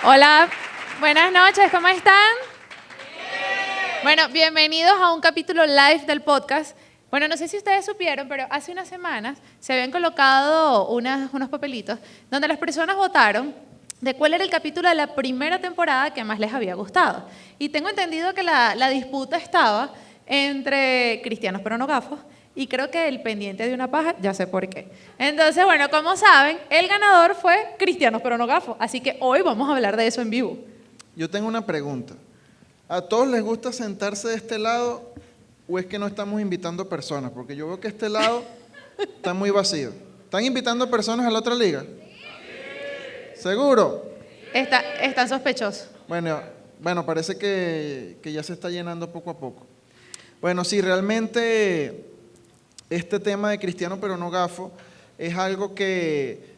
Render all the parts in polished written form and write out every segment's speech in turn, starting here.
Hola, buenas noches, ¿cómo están? Bueno, bienvenidos a un capítulo live del podcast. Bueno, no sé si ustedes supieron, pero hace unas semanas se habían colocado unos papelitos donde las personas votaron de cuál era el capítulo de la primera temporada que más les había gustado. Y tengo entendido que la disputa estaba entre cristianos pero no gafos y creo que el pendiente de una paja, ya sé por qué. Entonces, bueno, como saben, el ganador fue cristianos pero no gafos. Así que hoy vamos a hablar de eso en vivo. Yo tengo una pregunta. ¿A todos les gusta sentarse de este lado o es que no estamos invitando personas? Porque yo veo que este lado está muy vacío. ¿Están invitando personas a la otra liga? ¿Seguro? Están sospechosos. Bueno, parece que ya se está llenando poco a poco. Bueno, sí, realmente este tema de cristiano pero no gafo es algo que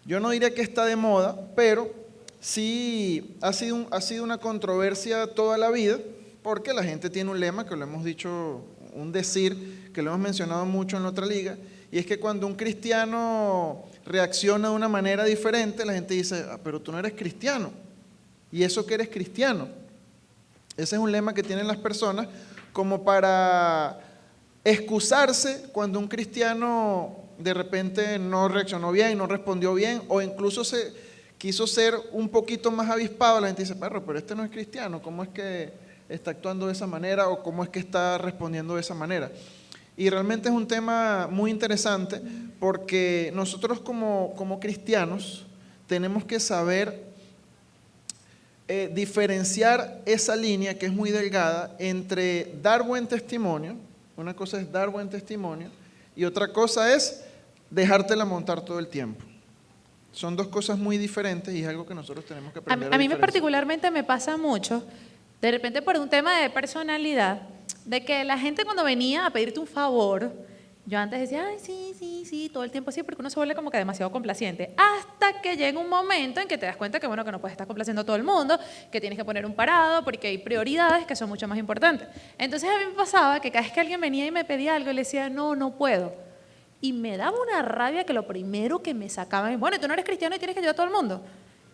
yo no diría que está de moda, pero sí ha sido una controversia toda la vida, porque la gente tiene un lema que lo hemos dicho, un decir que lo hemos mencionado mucho en la otra liga, y es que cuando un cristiano reacciona de una manera diferente, la gente dice, pero tú no eres cristiano, y eso que eres cristiano. Ese es un lema que tienen las personas como para excusarse cuando un cristiano de repente no reaccionó bien, no respondió bien, o incluso se quiso ser un poquito más avispado. La gente dice, pero este no es cristiano, ¿cómo es que está actuando de esa manera o cómo es que está respondiendo de esa manera? Y realmente es un tema muy interesante porque nosotros como cristianos tenemos que saber diferenciar esa línea que es muy delgada entre dar buen testimonio, una cosa es dar buen testimonio y otra cosa es dejártela montar todo el tiempo. Son dos cosas muy diferentes y es algo que nosotros tenemos que aprender a mí diferenciar. particularmente me pasa mucho, de repente por un tema de personalidad, de que la gente cuando venía a pedirte un favor, yo antes decía, ay, sí, todo el tiempo sí, porque uno se vuelve como que demasiado complaciente. Hasta que llega un momento en que te das cuenta que, bueno, que no puedes estar complaciendo a todo el mundo, que tienes que poner un parado, porque hay prioridades que son mucho más importantes. Entonces a mí me pasaba que cada vez que alguien venía y me pedía algo, le decía, no puedo. Y me daba una rabia que lo primero que me sacaba es, bueno, tú no eres cristiano y tienes que ayudar a todo el mundo.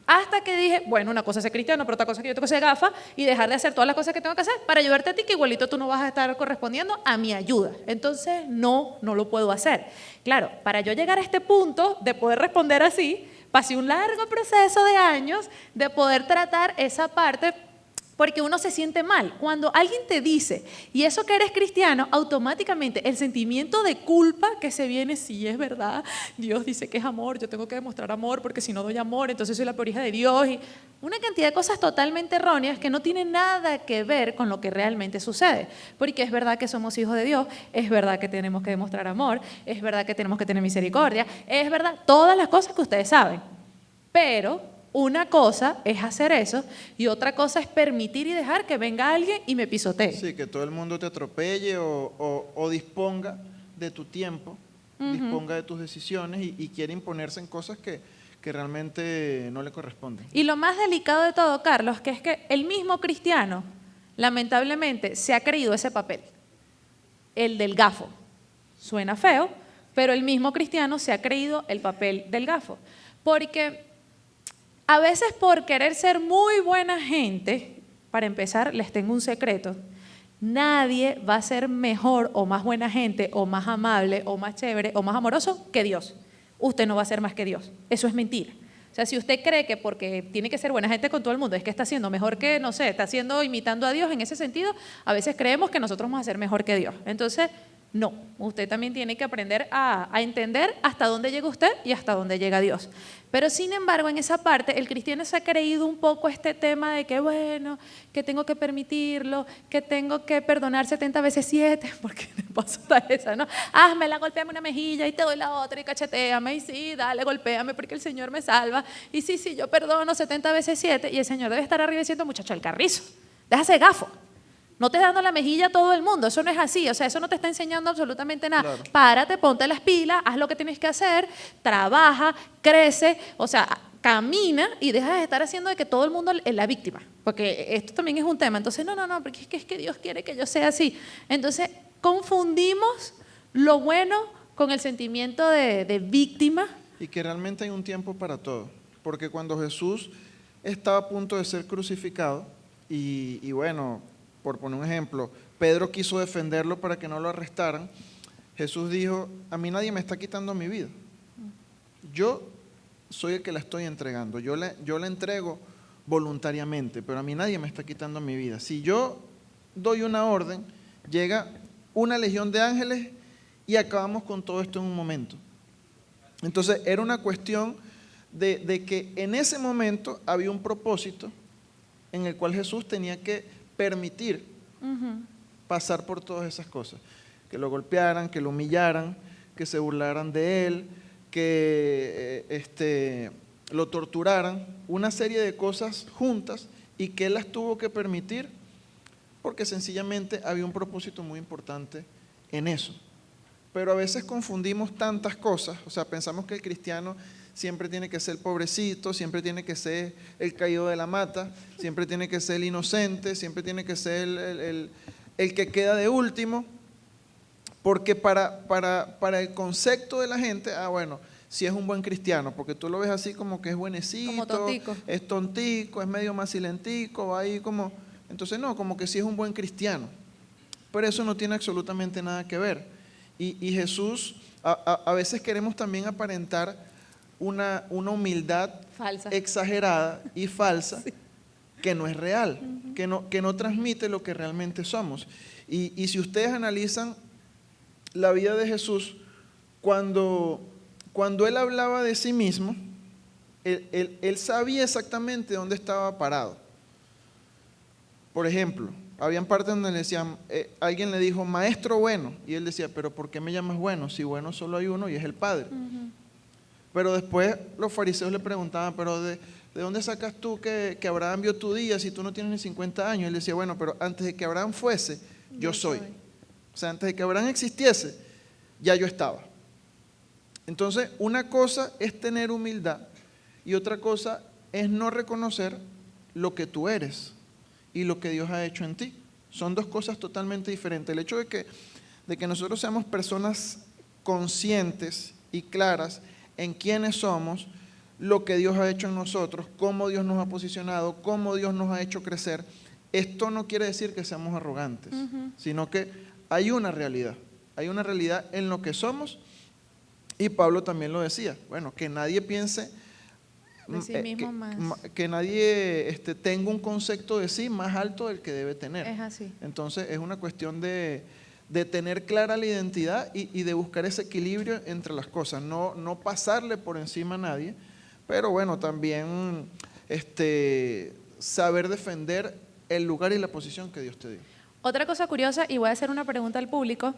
Hasta que dije, bueno, una cosa es ser cristiano, pero otra cosa es que yo tengo que ser gafa y dejar de hacer todas las cosas que tengo que hacer para ayudarte a ti, que igualito tú no vas a estar correspondiendo a mi ayuda. Entonces, no lo puedo hacer. Claro, para yo llegar a este punto de poder responder así, pasé un largo proceso de años de poder tratar esa parte. Porque uno se siente mal. Cuando alguien te dice, y eso que eres cristiano, automáticamente el sentimiento de culpa que se viene, sí es verdad, Dios dice que es amor, yo tengo que demostrar amor porque si no doy amor, entonces soy la peor hija de Dios. Y una cantidad de cosas totalmente erróneas que no tienen nada que ver con lo que realmente sucede. Porque es verdad que somos hijos de Dios, es verdad que tenemos que demostrar amor, es verdad que tenemos que tener misericordia, es verdad, todas las cosas que ustedes saben. Pero una cosa es hacer eso y otra cosa es permitir y dejar que venga alguien y me pisotee. Sí, que todo el mundo te atropelle o disponga de tu tiempo, disponga de tus decisiones y quiere imponerse en cosas que realmente no le corresponden. Y lo más delicado de todo, Carlos, que es que el mismo cristiano, lamentablemente, se ha creído ese papel, el del gafo. Suena feo, pero el mismo cristiano se ha creído el papel del gafo. Porque a veces por querer ser muy buena gente, para empezar, les tengo un secreto, nadie va a ser mejor o más buena gente o más amable o más chévere o más amoroso que Dios. Usted no va a ser más que Dios. Eso es mentira. O sea, si usted cree que porque tiene que ser buena gente con todo el mundo es que está haciendo mejor que, no sé, está haciendo imitando a Dios en ese sentido, a veces creemos que nosotros vamos a ser mejor que Dios. Entonces, no, usted también tiene que aprender a entender hasta dónde llega usted y hasta dónde llega Dios. Pero sin embargo, en esa parte, el cristiano se ha creído un poco este tema de que, bueno, que tengo que permitirlo, que tengo que perdonar 70 veces 7, porque me pasa esa, ¿no? Házmela, golpéame una mejilla y te doy la otra y cachetéame, y sí, dale, golpéame porque el Señor me salva. Y sí, yo perdono 70 veces 7 y el Señor debe estar arriba diciendo, muchacho, el carrizo, déjase gafo. No te dando la mejilla a todo el mundo, eso no es así, o sea, eso no te está enseñando absolutamente nada. Claro. Párate, ponte las pilas, haz lo que tienes que hacer, trabaja, crece, o sea, camina y deja de estar haciendo de que todo el mundo es la víctima, porque esto también es un tema. Entonces, no, porque es que Dios quiere que yo sea así. Entonces, confundimos lo bueno con el sentimiento de víctima. Y que realmente hay un tiempo para todo, porque cuando Jesús estaba a punto de ser crucificado y bueno, por poner un ejemplo, Pedro quiso defenderlo para que no lo arrestaran. Jesús dijo, a mí nadie me está quitando mi vida. Yo soy el que la estoy entregando. Yo la entrego voluntariamente, pero a mí nadie me está quitando mi vida. Si yo doy una orden, llega una legión de ángeles y acabamos con todo esto en un momento. Entonces era una cuestión de que en ese momento había un propósito en el cual Jesús tenía que permitir pasar por todas esas cosas. Que lo golpearan, que lo humillaran, que se burlaran de él, que lo torturaran, una serie de cosas juntas y que él las tuvo que permitir porque sencillamente había un propósito muy importante en eso. Pero a veces confundimos tantas cosas, o sea, pensamos que el cristiano siempre tiene que ser el pobrecito, siempre tiene que ser el caído de la mata, siempre tiene que ser el inocente, siempre tiene que ser el que queda de último, porque para el concepto de la gente, bueno, si es un buen cristiano, porque tú lo ves así como que es buenecito, como tontico. Es tontico, es medio macilentico, va ahí como, entonces no, como que sí es un buen cristiano, pero eso no tiene absolutamente nada que ver. Y Jesús, a veces queremos también aparentar una humildad falsa, exagerada y falsa, sí, que no es real, que no transmite lo que realmente somos. Y si ustedes analizan la vida de Jesús, cuando él hablaba de sí mismo, él sabía exactamente dónde estaba parado. Por ejemplo, habían partes donde le decían, alguien le dijo, maestro bueno, y él decía, pero ¿por qué me llamas bueno? Si bueno solo hay uno y es el Padre. Pero después los fariseos le preguntaban, pero ¿de dónde sacas tú que Abraham vio tu día si tú no tienes ni 50 años? Y él decía, bueno, pero antes de que Abraham fuese, yo soy. O sea, antes de que Abraham existiese, ya yo estaba. Entonces, una cosa es tener humildad y otra cosa es no reconocer lo que tú eres y lo que Dios ha hecho en ti. Son dos cosas totalmente diferentes. El hecho de que nosotros seamos personas conscientes y claras en quiénes somos, lo que Dios ha hecho en nosotros, cómo Dios nos ha posicionado, cómo Dios nos ha hecho crecer, esto no quiere decir que seamos arrogantes, sino que hay una realidad en lo que somos, y Pablo también lo decía, bueno, que nadie piense de sí mismo más. Que nadie tenga un concepto de sí más alto del que debe tener. Es así. Entonces es una cuestión de tener clara la identidad y de buscar ese equilibrio entre las cosas, no pasarle por encima a nadie, pero bueno, también saber defender el lugar y la posición que Dios te dio. Otra cosa curiosa, y voy a hacer una pregunta al público,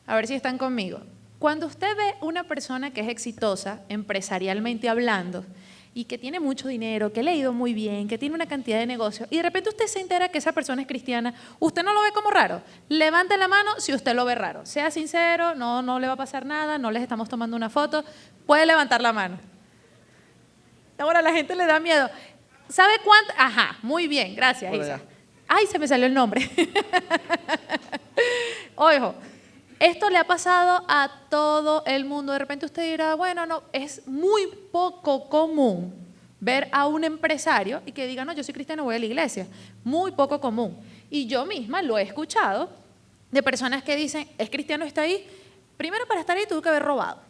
a ver si están conmigo. Cuando usted ve una persona que es exitosa, empresarialmente hablando, y que tiene mucho dinero, que le ha ido muy bien, que tiene una cantidad de negocios, y de repente usted se entera que esa persona es cristiana, ¿usted no lo ve como raro? Levante la mano si usted lo ve raro. Sea sincero, no le va a pasar nada, no les estamos tomando una foto, puede levantar la mano. Ahora a la gente le da miedo. ¿Sabe cuánto? Ajá, muy bien, gracias, Isa. Ay, se me salió el nombre. Ojo, esto le ha pasado a todo el mundo. De repente usted dirá, bueno, no, es muy poco común ver a un empresario y que diga, no, yo soy cristiano, voy a la iglesia. Muy poco común. Y yo misma lo he escuchado de personas que dicen, es cristiano, está ahí. Primero, para estar ahí tuvo que haber robado.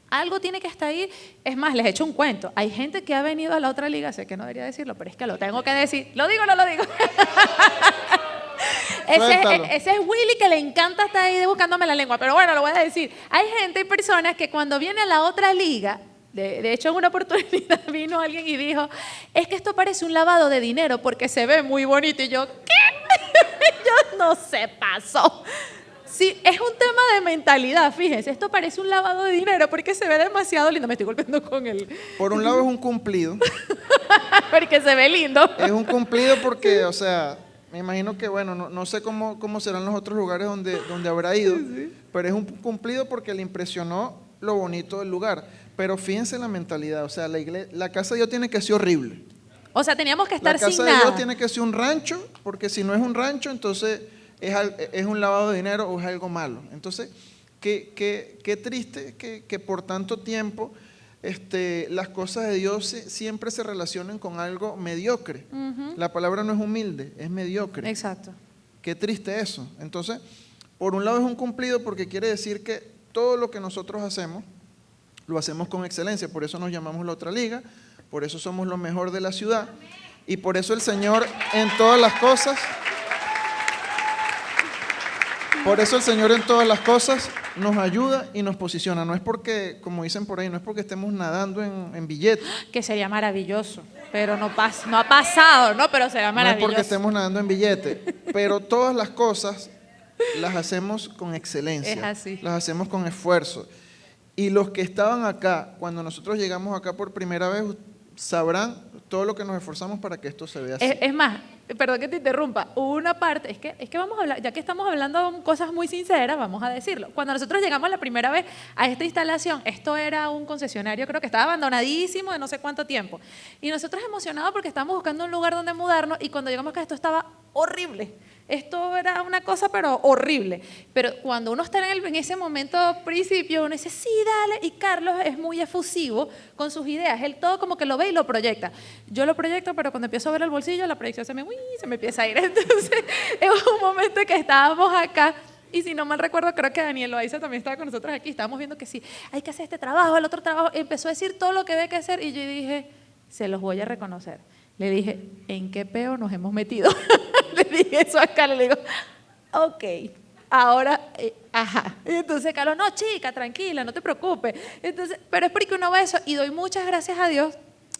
Algo tiene que estar ahí. Es más, les echo un cuento. Hay gente que ha venido a la otra liga, sé que no debería decirlo, pero es que lo tengo que decir. ¿Lo digo o no lo digo? Ese es Willy, que le encanta estar ahí buscándome la lengua, pero bueno, lo voy a decir. Hay gente y personas que cuando viene a la otra liga, de hecho en una oportunidad vino alguien y dijo, es que esto parece un lavado de dinero porque se ve muy bonito. Y yo, ¿qué? Yo no sé, pasó. Sí, es un tema de mentalidad, fíjense, esto parece un lavado de dinero porque se ve demasiado lindo. Me estoy golpeando con él. Por un lado es un cumplido. Porque se ve lindo. Es un cumplido porque, o sea, me imagino que, bueno, no sé cómo serán los otros lugares donde habrá ido, sí, pero es un cumplido porque le impresionó lo bonito del lugar. Pero fíjense la mentalidad, o sea, la casa de Dios tiene que ser horrible. O sea, teníamos que estar sin nada. La casa de Dios tiene que ser un rancho, porque si no es un rancho, entonces es un lavado de dinero o es algo malo. Entonces, qué triste que por tanto tiempo las cosas de Dios siempre se relacionen con algo mediocre. La palabra no es humilde, es mediocre. Exacto. Qué triste eso. Entonces, por un lado es un cumplido porque quiere decir que todo lo que nosotros hacemos, lo hacemos con excelencia. Por eso nos llamamos la otra liga, por eso somos lo mejor de la ciudad y por eso el Señor en todas las cosas, nos ayuda y nos posiciona. No es porque, como dicen por ahí, no es porque estemos nadando en billetes. Que sería maravilloso, pero no ha pasado, ¿no? Pero sería maravilloso. No es porque estemos nadando en billetes, pero todas las cosas las hacemos con excelencia. Es así. Las hacemos con esfuerzo. Y los que estaban acá, cuando nosotros llegamos acá por primera vez, sabrán todo lo que nos esforzamos para que esto se vea así. Es más, perdón que te interrumpa, hubo una parte, es que vamos a hablar, ya que estamos hablando de cosas muy sinceras, vamos a decirlo. Cuando nosotros llegamos la primera vez a esta instalación, esto era un concesionario, creo que estaba abandonadísimo de no sé cuánto tiempo. Y nosotros emocionados porque estábamos buscando un lugar donde mudarnos y cuando llegamos acá esto estaba horrible. Esto era una cosa pero horrible. Pero cuando uno está en ese momento principio, uno dice, sí, dale. Y Carlos es muy efusivo con sus ideas. Él todo como que lo ve y lo proyecta. Yo lo proyecto, pero cuando empiezo a ver el bolsillo, la proyección se me empieza a ir. Entonces, es un momento que estábamos acá. Y si no mal recuerdo, creo que Daniel Loaiza también estaba con nosotros aquí. Estábamos viendo que sí, hay que hacer este trabajo, el otro trabajo. Empezó a decir todo lo que había que hacer y yo dije, se los voy a reconocer. Le dije, ¿en qué peo nos hemos metido? Le dije eso a Carlos, le digo, ok, ahora, ajá. Y entonces Carlos, no, chica, tranquila, no te preocupes. Entonces, pero es porque uno ve eso y doy muchas gracias a Dios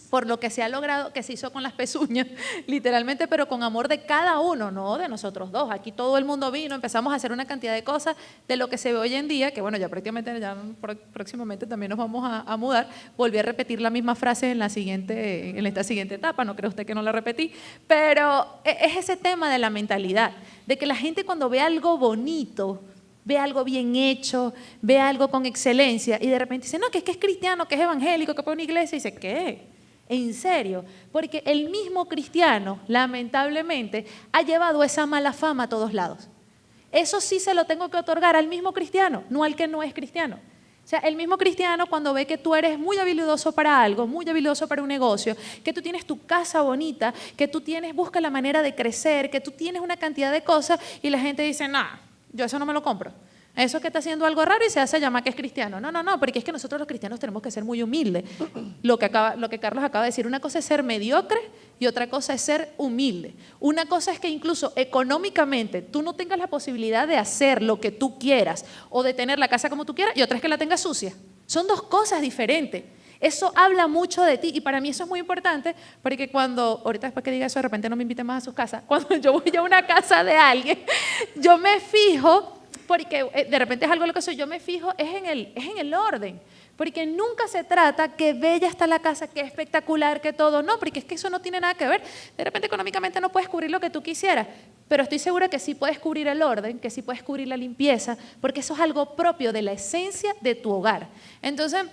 por lo que se ha logrado, que se hizo con las pezuñas, literalmente, pero con amor de cada uno, no de nosotros dos. Aquí todo el mundo vino, empezamos a hacer una cantidad de cosas de lo que se ve hoy en día, que bueno, ya prácticamente, ya próximamente también nos vamos a mudar. Volví a repetir la misma frase en esta siguiente etapa, no cree usted que no la repetí, pero es ese tema de la mentalidad, de que la gente cuando ve algo bonito, ve algo bien hecho, ve algo con excelencia y de repente dice, no, que es cristiano, que es evangélico, que pone una iglesia, y dice, ¿qué? En serio, porque el mismo cristiano, lamentablemente, ha llevado esa mala fama a todos lados. Eso sí se lo tengo que otorgar al mismo cristiano, no al que no es cristiano. O sea, el mismo cristiano cuando ve que tú eres muy habilidoso para algo, muy habilidoso para un negocio, que tú tienes tu casa bonita, que tú busca la manera de crecer, que tú tienes una cantidad de cosas y la gente dice, no, yo eso no me lo compro. Eso que está haciendo algo raro y se hace llamar que es cristiano. No, porque es que nosotros los cristianos tenemos que ser muy humildes. Lo que Carlos acaba de decir, una cosa es ser mediocre y otra cosa es ser humilde. Una cosa es que incluso económicamente tú no tengas la posibilidad de hacer lo que tú quieras o de tener la casa como tú quieras y otra es que la tengas sucia. Son dos cosas diferentes. Eso habla mucho de ti y para mí eso es muy importante porque ahorita después que diga eso de repente no me inviten más a sus casas, cuando yo voy a una casa de alguien, yo me fijo, porque de repente es algo lo que soy, yo me fijo es en el orden, porque nunca se trata que bella está la casa, que espectacular, que todo, no, porque es que eso no tiene nada que ver, de repente económicamente no puedes cubrir lo que tú quisieras, pero estoy segura que sí puedes cubrir el orden, que sí puedes cubrir la limpieza, porque eso es algo propio de la esencia de tu hogar. Entonces,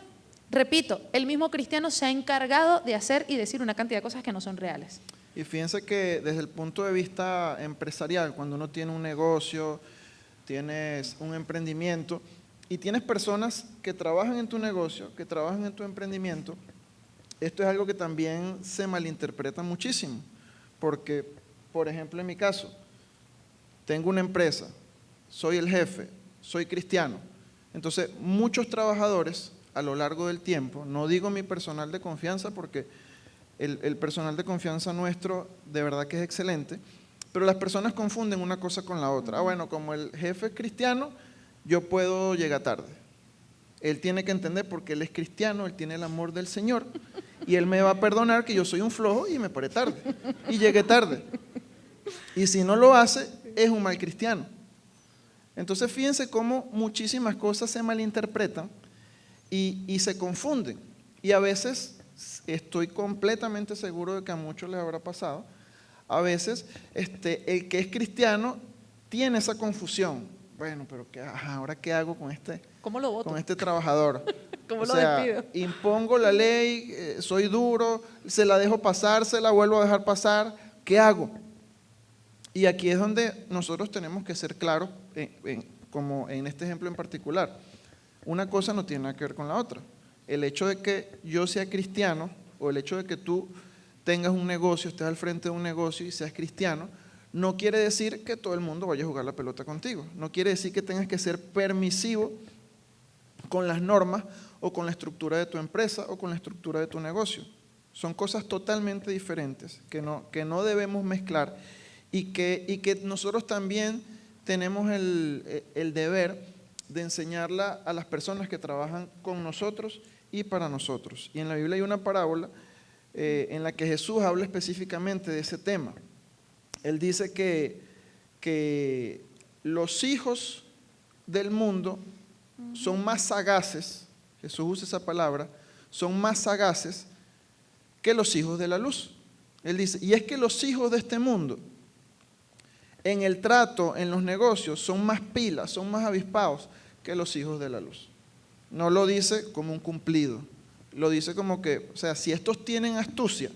repito, el mismo cristiano se ha encargado de hacer y decir una cantidad de cosas que no son reales. Y fíjense que desde el punto de vista empresarial, cuando uno tiene un negocio, tienes un emprendimiento y tienes personas que trabajan en tu negocio, que trabajan en tu emprendimiento, esto es algo que también se malinterpreta muchísimo. Porque, por ejemplo, en mi caso, tengo una empresa, soy el jefe, soy cristiano. Entonces, muchos trabajadores a lo largo del tiempo, no digo mi personal de confianza porque el personal de confianza nuestro de verdad que es excelente, pero las personas confunden una cosa con la otra. Bueno, como el jefe es cristiano, yo puedo llegar tarde. Él tiene que entender porque él es cristiano, él tiene el amor del Señor y él me va a perdonar que yo soy un flojo y me paré tarde y llegué tarde. Y si no lo hace, es un mal cristiano. Entonces fíjense cómo muchísimas cosas se malinterpretan y se confunden. Y a veces, estoy completamente seguro de que a muchos les habrá pasado, a veces el que es cristiano tiene esa confusión. Bueno, pero ¿ahora qué hago con ¿Cómo lo voto? con este trabajador? ¿Cómo o lo sea, despido? impongo la ley, soy duro, se la dejo pasar, se la vuelvo a dejar pasar, ¿qué hago? Y aquí es donde nosotros tenemos que ser claros, como en este ejemplo en particular. Una cosa no tiene nada que ver con la otra. El hecho de que yo sea cristiano o el hecho de que tú tengas un negocio, estés al frente de un negocio y seas cristiano, no quiere decir que todo el mundo vaya a jugar la pelota contigo. No quiere decir que tengas que ser permisivo con las normas o con la estructura de tu empresa o con la estructura de tu negocio. Son cosas totalmente diferentes que no debemos mezclar y que nosotros también tenemos el deber de enseñarla a las personas que trabajan con nosotros y para nosotros. Y en la Biblia hay una parábola en la que Jesús habla específicamente de ese tema. Él dice que los hijos del mundo son más sagaces, Jesús usa esa palabra, son más sagaces que los hijos de la luz. Él dice, y es que los hijos de este mundo, en el trato, en los negocios, son más pilas, son más avispados que los hijos de la luz. No lo dice como un cumplido, lo dice como que, o sea, si estos tienen astucia,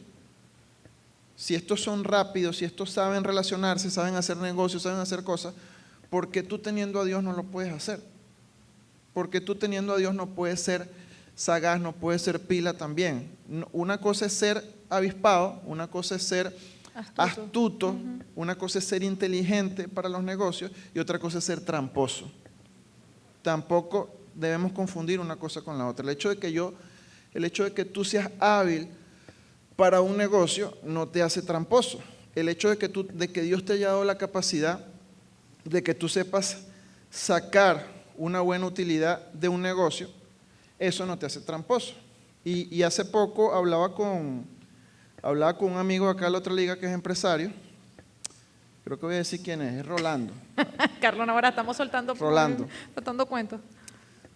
si estos son rápidos, si estos saben relacionarse, saben hacer negocios, saben hacer cosas, ¿por qué tú teniendo a Dios no lo puedes hacer? Porque tú teniendo a Dios no puedes ser sagaz, no puedes ser pila también. Una cosa es ser avispado, una cosa es ser astuto, una cosa es ser inteligente para los negocios y otra cosa es ser tramposo. Tampoco debemos confundir una cosa con la otra. El hecho de que tú seas hábil para un negocio no te hace tramposo. El hecho de que Dios te haya dado la capacidad de que tú sepas sacar una buena utilidad de un negocio, eso no te hace tramposo. Y hace poco hablaba con un amigo acá de la otra liga que es empresario, creo que voy a decir quién es Rolando. Carlos Navarra, estamos soltando cuentos.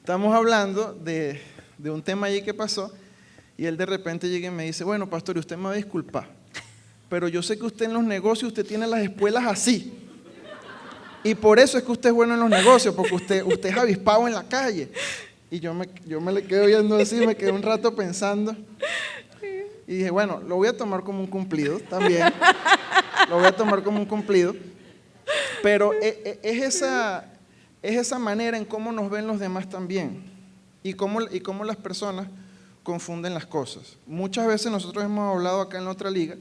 Estamos hablando de un tema allí que pasó y él de repente llega y me dice, bueno, pastor, usted me va a disculpar, pero yo sé que usted en los negocios, usted tiene las espuelas así. Y por eso es que usted es bueno en los negocios, porque usted es avispado en la calle. Y yo me le quedo viendo así, me quedé un rato pensando. Y dije, bueno, lo voy a tomar como un cumplido también. Lo voy a tomar como un cumplido. Pero es esa manera en cómo nos ven los demás también. Y cómo las personas confunden las cosas. Muchas veces nosotros hemos hablado acá en la otra liga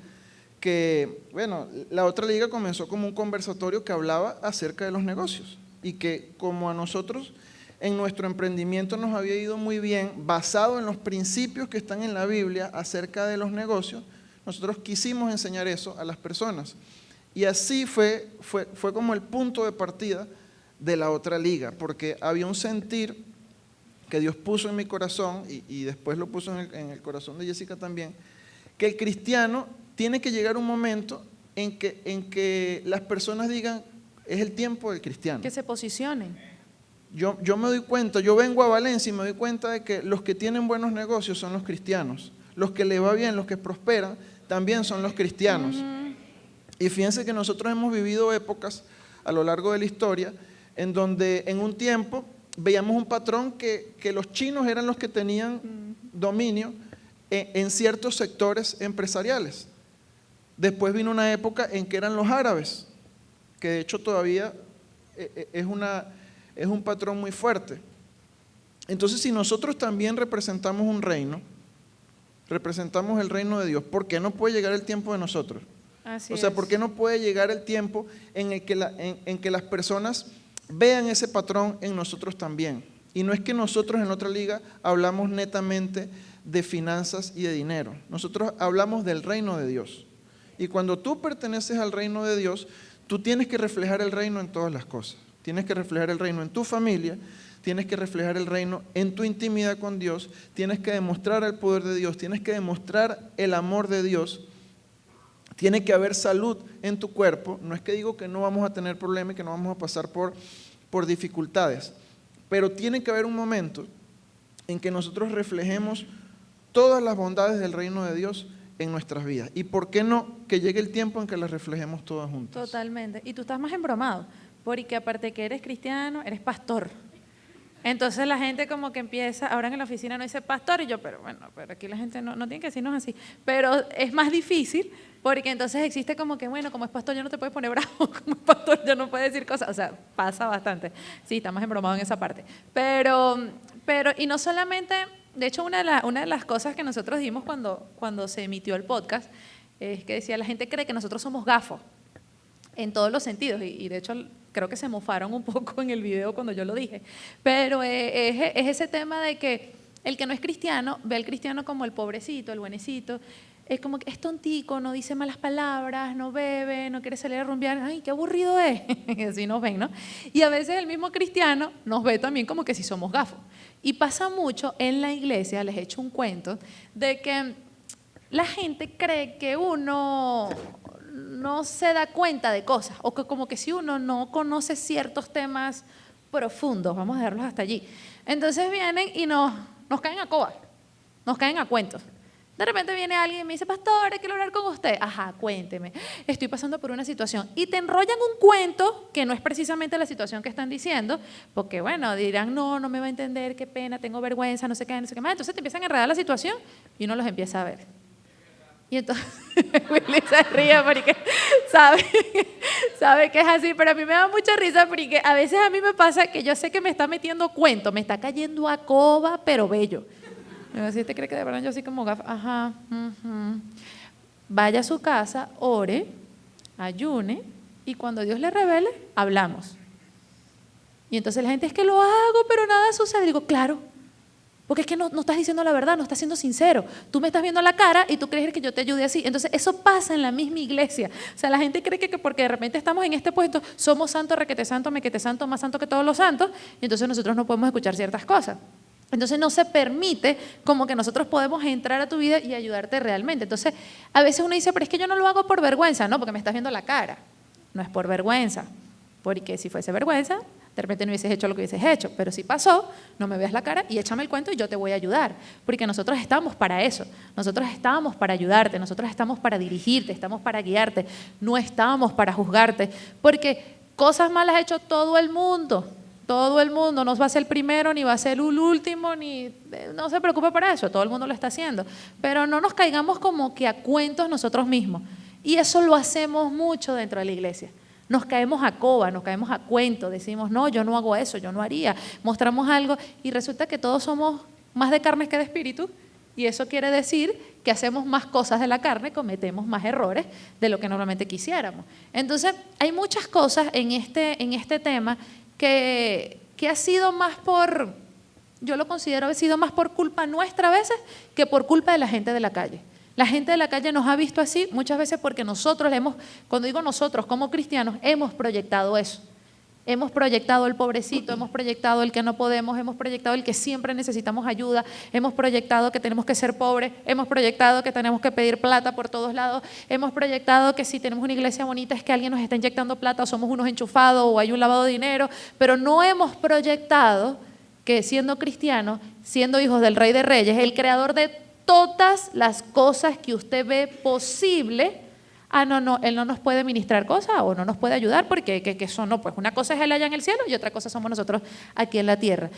que, bueno, la otra liga comenzó como un conversatorio que hablaba acerca de los negocios y que como a nosotros en nuestro emprendimiento nos había ido muy bien, basado en los principios que están en la Biblia acerca de los negocios, nosotros quisimos enseñar eso a las personas. Y así fue como el punto de partida de la otra liga, porque había un sentir que Dios puso en mi corazón y después lo puso en el corazón de Jessica también, que el cristiano tiene que llegar un momento en que las personas digan, es el tiempo del cristiano. Que se posicionen. Yo me doy cuenta, yo vengo a Valencia y me doy cuenta de que los que tienen buenos negocios son los cristianos. Los que le va bien, los que prosperan, también son los cristianos. Y fíjense que nosotros hemos vivido épocas a lo largo de la historia en donde en un tiempo veíamos un patrón que los chinos eran los que tenían dominio en ciertos sectores empresariales. Después vino una época en que eran los árabes, que de hecho todavía es un patrón muy fuerte. Entonces, si nosotros también representamos un reino, representamos el reino de Dios, ¿por qué no puede llegar el tiempo de nosotros? Así ¿por qué no puede llegar el tiempo en el que las personas vean ese patrón en nosotros también? Y no es que nosotros en otra liga hablamos netamente de finanzas y de dinero. Nosotros hablamos del reino de Dios. Y cuando tú perteneces al reino de Dios, tú tienes que reflejar el reino en todas las cosas. Tienes que reflejar el reino en tu familia, tienes que reflejar el reino en tu intimidad con Dios, tienes que demostrar el poder de Dios, tienes que demostrar el amor de Dios, tiene que haber salud en tu cuerpo. No es que digo que no vamos a tener problemas y que no vamos a pasar por dificultades, pero tiene que haber un momento en que nosotros reflejemos todas las bondades del reino de Dios en nuestras vidas. ¿Y por qué no que llegue el tiempo en que las reflejemos todas juntas? Totalmente. Y tú estás más embromado, porque aparte que eres cristiano, eres pastor. Entonces la gente como que empieza, ahora en la oficina no dice pastor, y yo, pero aquí la gente no tiene que decirnos así. Pero es más difícil, porque entonces existe como que, bueno, como es pastor ya no te puedes poner bravo, como es pastor ya no puedes decir cosas. O sea, pasa bastante. Sí, está más embromado en esa parte. Pero y no solamente De hecho, una de las cosas que nosotros dimos cuando se emitió el podcast es que decía, la gente cree que nosotros somos gafos en todos los sentidos, y de hecho creo que se mofaron un poco en el video cuando yo lo dije, pero es ese tema de que el que no es cristiano ve al cristiano como el pobrecito, el buenecito, es como que es tontico, no dice malas palabras, no bebe, no quiere salir a rumbear, ay, qué aburrido es, así nos ven, ¿no? Y a veces el mismo cristiano nos ve también como que si somos gafos. Y pasa mucho en la iglesia, les he hecho un cuento, de que la gente cree que uno no se da cuenta de cosas, o que como que si uno no conoce ciertos temas profundos, vamos a dejarlos hasta allí. Entonces vienen y nos caen a coba, nos caen a cuentos. De repente viene alguien y me dice, pastor, quiero hablar con usted. Ajá, cuénteme, estoy pasando por una situación. Y te enrollan un cuento que no es precisamente la situación que están diciendo, porque bueno, dirán, no me va a entender, qué pena, tengo vergüenza, no sé qué más. Entonces te empiezan a enredar la situación y uno los empieza a ver. Y entonces Willy se ríe porque sabe que es así, pero a mí me da mucha risa porque a veces a mí me pasa que yo sé que me está metiendo cuento, me está cayendo a coba, pero bello. Si usted cree que de verdad yo así como gafa, ajá, vaya a su casa, ore, ayune, y cuando Dios le revele, hablamos. Y entonces la gente, es que lo hago, pero nada sucede. Digo, claro, porque es que no estás diciendo la verdad, no estás siendo sincero. Tú me estás viendo la cara y tú crees que yo te ayude así. Entonces eso pasa en la misma iglesia. O sea, la gente cree que porque de repente estamos en este puesto, somos santos, requete santo, mequete santo, más santo que todos los santos, y entonces nosotros no podemos escuchar ciertas cosas. Entonces no se permite como que nosotros podemos entrar a tu vida y ayudarte realmente. Entonces a veces uno dice, pero es que yo no lo hago por vergüenza, no, porque me estás viendo la cara. No es por vergüenza, porque si fuese vergüenza, de repente no hubieses hecho lo que hubieses hecho, pero si pasó, no me veas la cara y échame el cuento y yo te voy a ayudar, porque nosotros estamos para eso, nosotros estamos para ayudarte, nosotros estamos para dirigirte, estamos para guiarte, no estamos para juzgarte, porque cosas malas ha hecho todo el mundo. Todo el mundo, no va a ser el primero, ni va a ser el último, no se preocupe por eso, todo el mundo lo está haciendo. Pero no nos caigamos como que a cuentos nosotros mismos. Y eso lo hacemos mucho dentro de la iglesia. Nos caemos a coba, nos caemos a cuento, decimos, no, yo no hago eso, yo no haría. Mostramos algo y resulta que todos somos más de carne que de espíritu. Y eso quiere decir que hacemos más cosas de la carne, cometemos más errores de lo que normalmente quisiéramos. Entonces, hay muchas cosas en este tema que ha sido más yo lo considero, ha sido más por culpa nuestra a veces que por culpa de la gente de la calle. La gente de la calle nos ha visto así muchas veces porque nosotros cuando digo nosotros como cristianos, hemos proyectado eso. Hemos proyectado el pobrecito, hemos proyectado el que no podemos, hemos proyectado el que siempre necesitamos ayuda, hemos proyectado que tenemos que ser pobres, hemos proyectado que tenemos que pedir plata por todos lados, hemos proyectado que si tenemos una iglesia bonita es que alguien nos está inyectando plata o somos unos enchufados o hay un lavado de dinero, pero no hemos proyectado que siendo cristianos, siendo hijos del Rey de Reyes, el creador de todas las cosas que usted ve posible, no, Él no nos puede ministrar cosas o no nos puede ayudar porque que eso no, pues una cosa es Él allá en el cielo y otra cosa somos nosotros aquí en la tierra.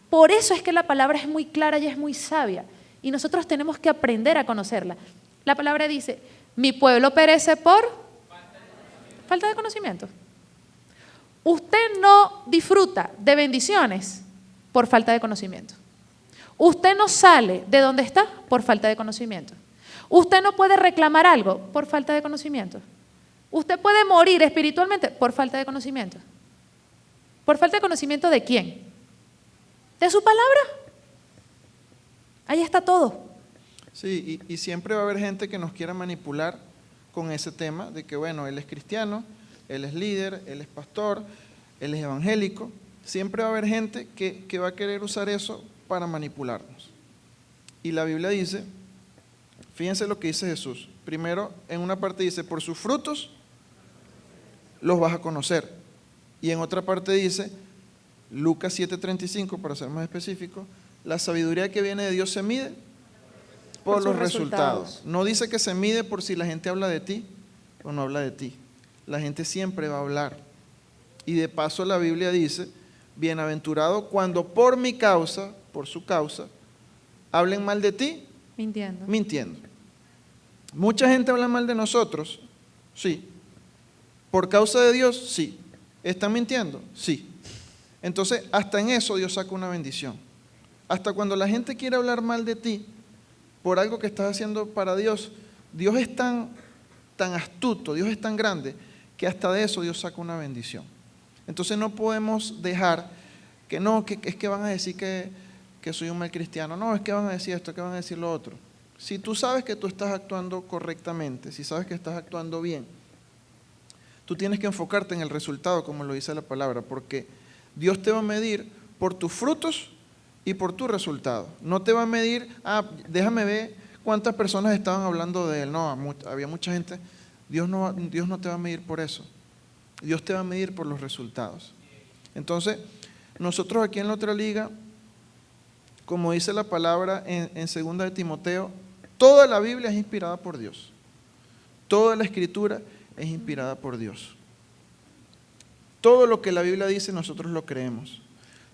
Por eso es que la palabra es muy clara y es muy sabia y nosotros tenemos que aprender a conocerla. La palabra dice, mi pueblo perece por falta de conocimiento. Usted no disfruta de bendiciones por falta de conocimiento. Usted no sale de donde está por falta de conocimiento. Usted no puede reclamar algo por falta de conocimiento. Usted puede morir espiritualmente por falta de conocimiento. ¿Por falta de conocimiento de quién? ¿De su palabra? Ahí está todo. Sí, y siempre va a haber gente que nos quiera manipular con ese tema de que, bueno, él es cristiano, él es líder, él es pastor, él es evangélico. Siempre va a haber gente que va a querer usar eso para manipularnos. Y la Biblia dice, fíjense lo que dice Jesús. Primero, en una parte dice, por sus frutos los vas a conocer. Y en otra parte dice, Lucas 7:35, para ser más específico, la sabiduría que viene de Dios se mide por los resultados. No dice que se mide por si la gente habla de ti o no habla de ti. La gente siempre va a hablar. Y de paso la Biblia dice, bienaventurado cuando por mi causa, por su causa, hablen mal de ti, mintiendo. Mucha gente habla mal de nosotros, sí. Por causa de Dios, sí. ¿Están mintiendo? Sí. Entonces, hasta en eso Dios saca una bendición. Hasta cuando la gente quiere hablar mal de ti por algo que estás haciendo para Dios, Dios es tan astuto, Dios es tan grande, que hasta de eso Dios saca una bendición. Entonces no podemos dejar que no, que es que van a decir que soy un mal cristiano, no, es que van a decir esto, que van a decir lo otro. Si tú sabes que tú estás actuando correctamente, si sabes que estás actuando bien, tú tienes que enfocarte en el resultado, como lo dice la palabra, porque Dios te va a medir por tus frutos y por tu resultado. No te va a medir, déjame ver cuántas personas estaban hablando de él. No, había mucha gente. Dios no te va a medir por eso. Dios te va a medir por los resultados. Entonces, nosotros aquí en la otra liga, como dice la palabra en 2 de Timoteo, toda la Biblia es inspirada por Dios. Toda la Escritura es inspirada por Dios. Todo lo que la Biblia dice, nosotros lo creemos.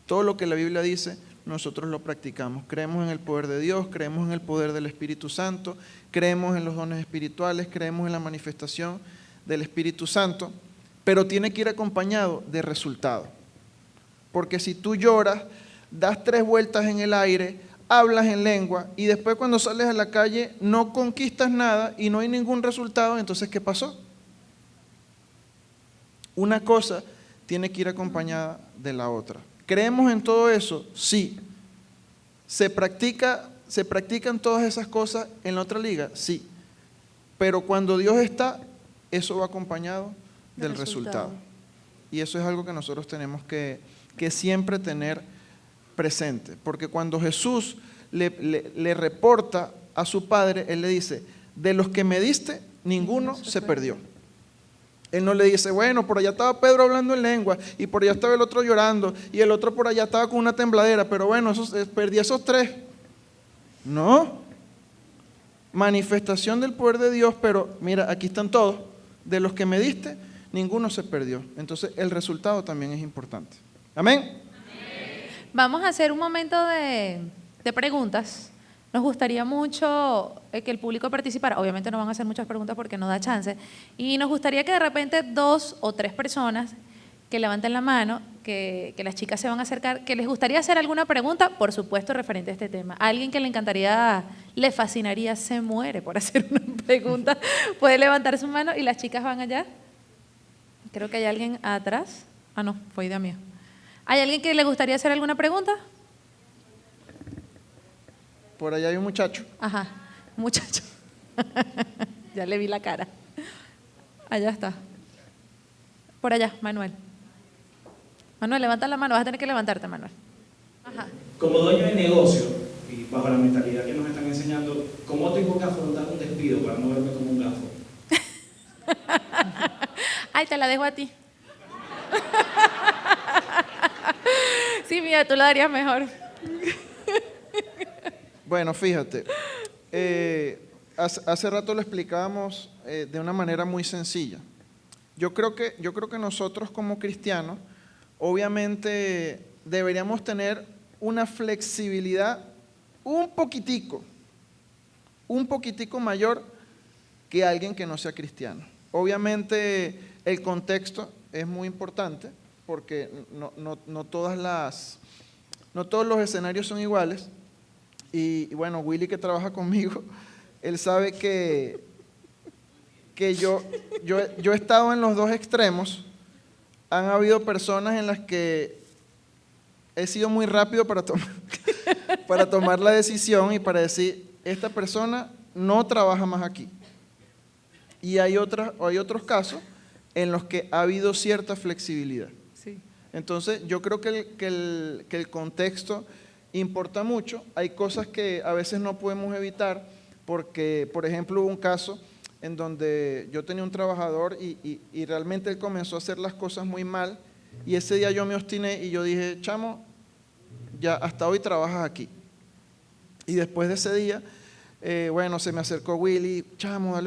Todo lo que la Biblia dice, nosotros lo practicamos. Creemos en el poder de Dios, creemos en el poder del Espíritu Santo, creemos en los dones espirituales, creemos en la manifestación del Espíritu Santo, pero tiene que ir acompañado de resultado. Porque si tú lloras, das 3 vueltas en el aire, hablas en lengua y después cuando sales a la calle no conquistas nada y no hay ningún resultado, entonces ¿qué pasó? Una cosa tiene que ir acompañada de la otra. ¿Creemos en todo eso? Sí. ¿Se practican todas esas cosas en la otra liga? Sí. Pero cuando Dios está, eso va acompañado del resultado. Y eso es algo que nosotros tenemos que siempre tener presente. Porque cuando Jesús le reporta a su Padre, Él le dice, de los que me diste, ninguno se perdió. Él no le dice, bueno, por allá estaba Pedro hablando en lengua y por allá estaba el otro llorando y el otro por allá estaba con una tembladera, pero bueno, perdí esos 3. No. Manifestación del poder de Dios, pero mira, aquí están todos. De los que me diste, ninguno se perdió. Entonces, el resultado también es importante. Amén. Amén. Vamos a hacer un momento de preguntas. Nos gustaría mucho que el público participara. Obviamente no van a hacer muchas preguntas porque no da chance. Y nos gustaría que de repente 2 o 3 personas que levanten la mano, que las chicas se van a acercar, que les gustaría hacer alguna pregunta, por supuesto, referente a este tema. Alguien que le encantaría, le fascinaría, se muere por hacer una pregunta, puede levantar su mano y las chicas van allá. Creo que hay alguien atrás. No, fue idea mía. ¿Hay alguien que le gustaría hacer alguna pregunta? Por allá hay un muchacho. Ajá, muchacho. Ya le vi la cara. Allá está. Por allá, Manuel. Manuel, levanta la mano. Vas a tener que levantarte, Manuel. Ajá. Como dueño de negocio, y bajo la mentalidad que nos están enseñando, ¿cómo tengo que afrontar un despido para no verme como un gafo? Ay, te la dejo a ti. Sí, mira, tú la darías mejor. Bueno, fíjate, hace rato lo explicábamos de una manera muy sencilla. Yo creo que nosotros como cristianos, obviamente deberíamos tener una flexibilidad un poquitico mayor que alguien que no sea cristiano. Obviamente el contexto es muy importante porque no todos los escenarios son iguales. Y bueno, Willy, que trabaja conmigo, él sabe que yo he estado en los 2 extremos. Han habido personas en las que he sido muy rápido para tomar la decisión y para decir, esta persona no trabaja más aquí. Y hay otros casos en los que ha habido cierta flexibilidad. Sí. Entonces, yo creo que el contexto importa mucho. Hay cosas que a veces no podemos evitar porque, por ejemplo, hubo un caso en donde yo tenía un trabajador y realmente él comenzó a hacer las cosas muy mal y ese día yo me obstiné y yo dije, chamo, ya hasta hoy trabajas aquí. Y después de ese día, bueno, se me acercó Willy, chamo,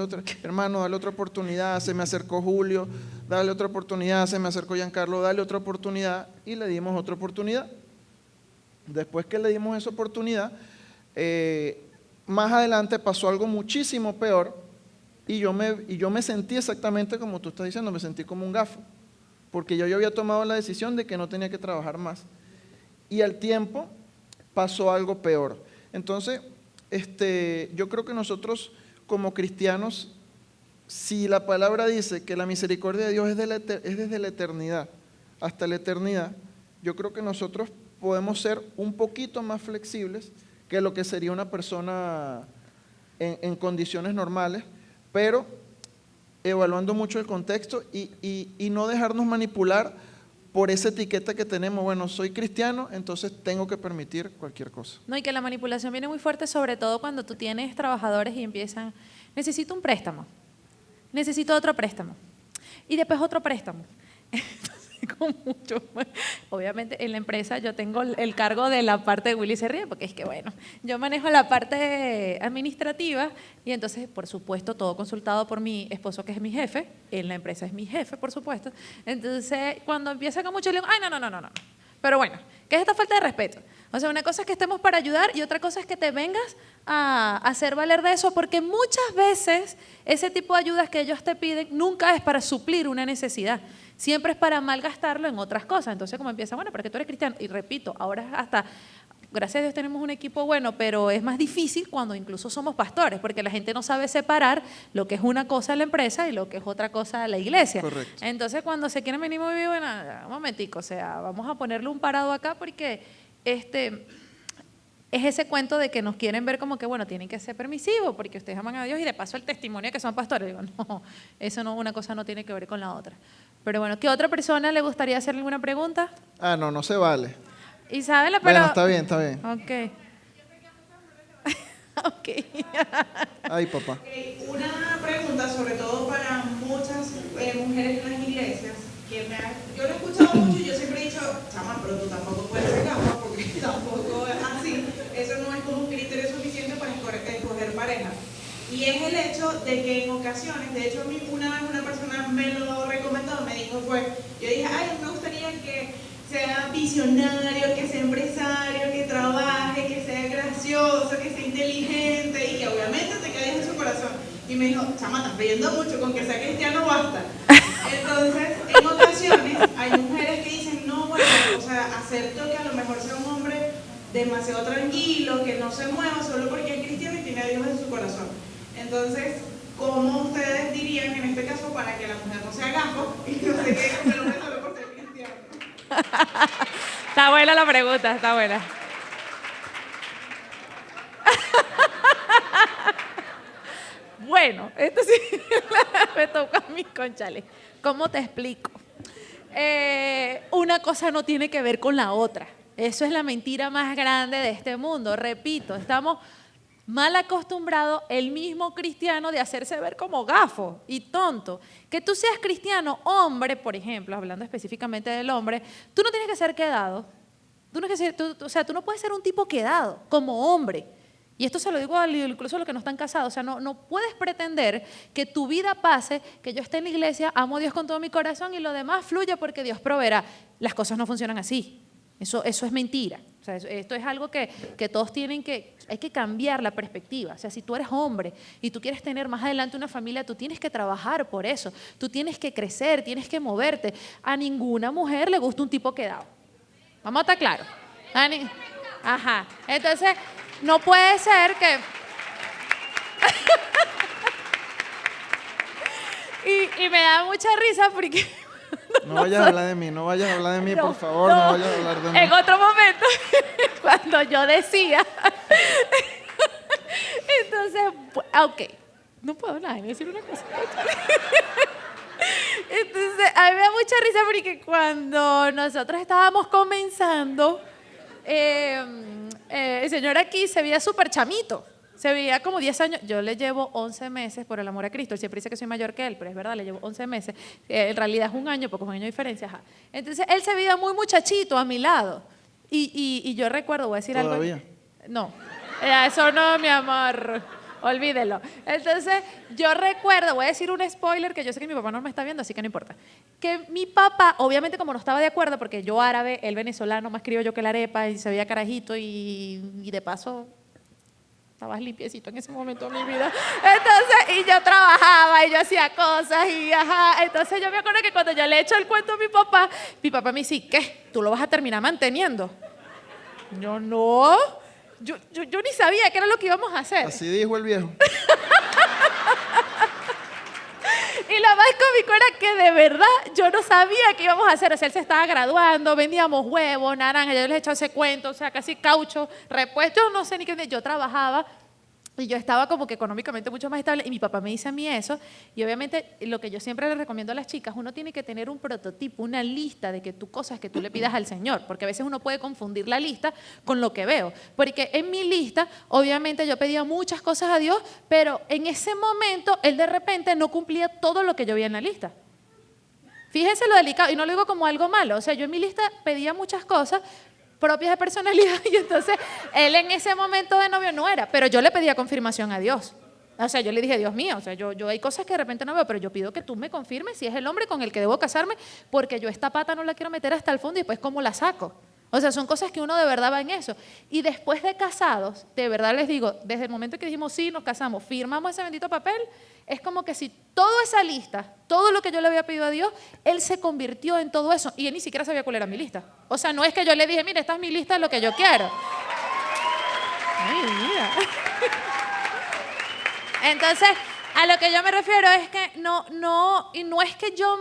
hermano, dale otra oportunidad. Se me acercó Julio, dale otra oportunidad. Se me acercó Giancarlo, dale otra oportunidad y le dimos otra oportunidad. Después que le dimos esa oportunidad, más adelante pasó algo muchísimo peor y yo me sentí exactamente como tú estás diciendo, me sentí como un gafo, porque yo había tomado la decisión de que no tenía que trabajar más. Y al tiempo, pasó algo peor. Entonces, yo creo que nosotros como cristianos, si la palabra dice que la misericordia de Dios es desde la eternidad hasta la eternidad, yo creo que nosotros podemos ser un poquito más flexibles que lo que sería una persona en condiciones normales, pero evaluando mucho el contexto y no dejarnos manipular por esa etiqueta que tenemos. Bueno, soy cristiano, entonces tengo que permitir cualquier cosa. No, y que la manipulación viene muy fuerte, sobre todo cuando tú tienes trabajadores y empiezan, necesito un préstamo, necesito otro préstamo, y después otro préstamo. Con mucho, obviamente en la empresa yo tengo el cargo de la parte de Willy se ríe porque es que bueno, yo manejo la parte administrativa y entonces por supuesto todo consultado por mi esposo que es mi jefe, en la empresa es mi jefe por supuesto, entonces cuando empieza con mucho le digo, ay no, pero bueno, ¿qué es esta falta de respeto? O sea, una cosa es que estemos para ayudar y otra cosa es que te vengas a hacer valer de eso, porque muchas veces ese tipo de ayudas que ellos te piden nunca es para suplir una necesidad. Siempre es para malgastarlo en otras cosas. Entonces, como empieza, bueno, porque tú eres cristiano. Y repito, ahora hasta, gracias a Dios tenemos un equipo bueno, pero es más difícil cuando incluso somos pastores, porque la gente no sabe separar lo que es una cosa la empresa y lo que es otra cosa la iglesia. Correcto. Entonces, cuando se quieren venir muy bien, bueno, un momentico, o sea, vamos a ponerle un parado acá porque es ese cuento de que nos quieren ver como que, bueno, tienen que ser permisivos porque ustedes aman a Dios y de paso el testimonio de que son pastores. Digo, no, eso no, una cosa no tiene que ver con la otra. Pero bueno, ¿qué otra persona le gustaría hacerle alguna pregunta? Ah, no se vale. Isabela, pero... Bueno, está bien. Ok. Ok. Ay, papá. Una pregunta, sobre todo para muchas mujeres en las iglesias, yo lo he escuchado mucho y yo siempre he dicho, chama, pero tú tampoco puedes ser gafas porque tampoco es así. Eso no es como un criterio suficiente para escoger pareja. Y es el hecho de que en ocasiones, de hecho a mí una vez una persona me lo recomendó, me dijo, yo dije, ay, me gustaría que sea visionario, que sea empresario, que trabaje, que sea gracioso, que sea inteligente y que obviamente te quedes en su corazón. Y me dijo, chama, estás pidiendo mucho, con que sea cristiano basta. Entonces, en ocasiones hay mujeres que dicen, no, bueno, o sea, acepto que a lo mejor sea un hombre demasiado tranquilo, que no se mueva solo porque es cristiano y tiene a Dios en su corazón. Entonces, ¿cómo ustedes dirían en este caso para que la mujer no sea gafo y no se quede con el hombre solo por ser cristiano? Está buena la pregunta, está buena. Bueno, esto sí me toca a mí, conchale. ¿Cómo te explico? Una cosa no tiene que ver con la otra. Eso es la mentira más grande de este mundo. Repito, estamos mal acostumbrados, el mismo cristiano, de hacerse ver como gafo y tonto. Que tú seas cristiano, hombre, por ejemplo, hablando específicamente del hombre, tú no tienes que ser quedado. Tú no puedes ser un tipo quedado como hombre. Y esto se lo digo incluso a los que no están casados. O sea, no puedes pretender que tu vida pase, que yo esté en la iglesia, amo a Dios con todo mi corazón y lo demás fluya porque Dios proveerá. Las cosas no funcionan así. Eso es mentira. O sea, esto es algo que todos hay que cambiar la perspectiva. O sea, si tú eres hombre y tú quieres tener más adelante una familia, tú tienes que trabajar por eso. Tú tienes que crecer, tienes que moverte. A ninguna mujer le gusta un tipo quedado. Vamos a estar claros. Ajá. Entonces, no puede ser que... y me da mucha risa porque... No vayas a hablar de mí, no vayas a hablar de mí, por favor, no vayas a hablar de mí. En otro momento, cuando yo decía... Entonces, ok, no puedo nada, voy a decir una cosa. Entonces, a mí me da mucha risa porque cuando nosotros estábamos comenzando, el señor aquí se veía súper chamito. Se veía como 10 años. Yo le llevo 11 meses por el amor a Cristo. Él siempre dice que soy mayor que él, pero es verdad, le llevo 11 meses. En realidad es un año, porque es un año de diferencia. Ajá. Entonces, él se veía muy muchachito a mi lado. Y yo recuerdo, voy a decir ¿Todavía? algo. No, eso no, mi amor. Olvídelo. Entonces, yo recuerdo, voy a decir un spoiler, que yo sé que mi papá no me está viendo, así que no importa. Que mi papá, obviamente como no estaba de acuerdo, porque yo árabe, él venezolano, más criollo que la arepa, y se veía carajito, y de paso... Estabas limpiecito en ese momento de mi vida. Entonces, y yo trabajaba y yo hacía cosas y ajá. Entonces yo me acuerdo que cuando yo le echo el cuento a mi papá me dice, ¿qué? ¿Tú lo vas a terminar manteniendo? Yo no. Yo ni sabía qué era lo que íbamos a hacer. Así dijo el viejo. Y lo más cómico era que de verdad yo no sabía qué íbamos a hacer. O sea, él se estaba graduando, vendíamos huevos, naranjas, yo les he echado ese cuento, o sea, casi caucho, repuesto, yo no sé ni qué. Yo trabajaba y yo estaba como que económicamente mucho más estable y mi papá me dice a mí eso. Y obviamente lo que yo siempre le recomiendo a las chicas, uno tiene que tener un prototipo, una lista de que tú cosas que tú le pidas al Señor, porque a veces uno puede confundir la lista con lo que veo. Porque en mi lista, obviamente yo pedía muchas cosas a Dios, pero en ese momento Él de repente no cumplía todo lo que yo veía en la lista. Fíjense lo delicado, y no lo digo como algo malo, o sea, yo en mi lista pedía muchas cosas propias de personalidad y entonces él en ese momento de novio no era, pero yo le pedía confirmación a Dios. O sea, yo le dije, Dios mío, o sea, yo hay cosas que de repente no veo, pero yo pido que tú me confirmes si es el hombre con el que debo casarme, porque yo esta pata no la quiero meter hasta el fondo y después ¿cómo la saco? O sea, son cosas que uno de verdad va en eso. Y después de casados, de verdad les digo, desde el momento que dijimos sí, nos casamos, firmamos ese bendito papel, es como que si toda esa lista, todo lo que yo le había pedido a Dios, Él se convirtió en todo eso. Y Él ni siquiera sabía cuál era mi lista. O sea, no es que yo le dije, mira, esta es mi lista de lo que yo quiero. Ay, mira. Entonces, a lo que yo me refiero es que y no es que yo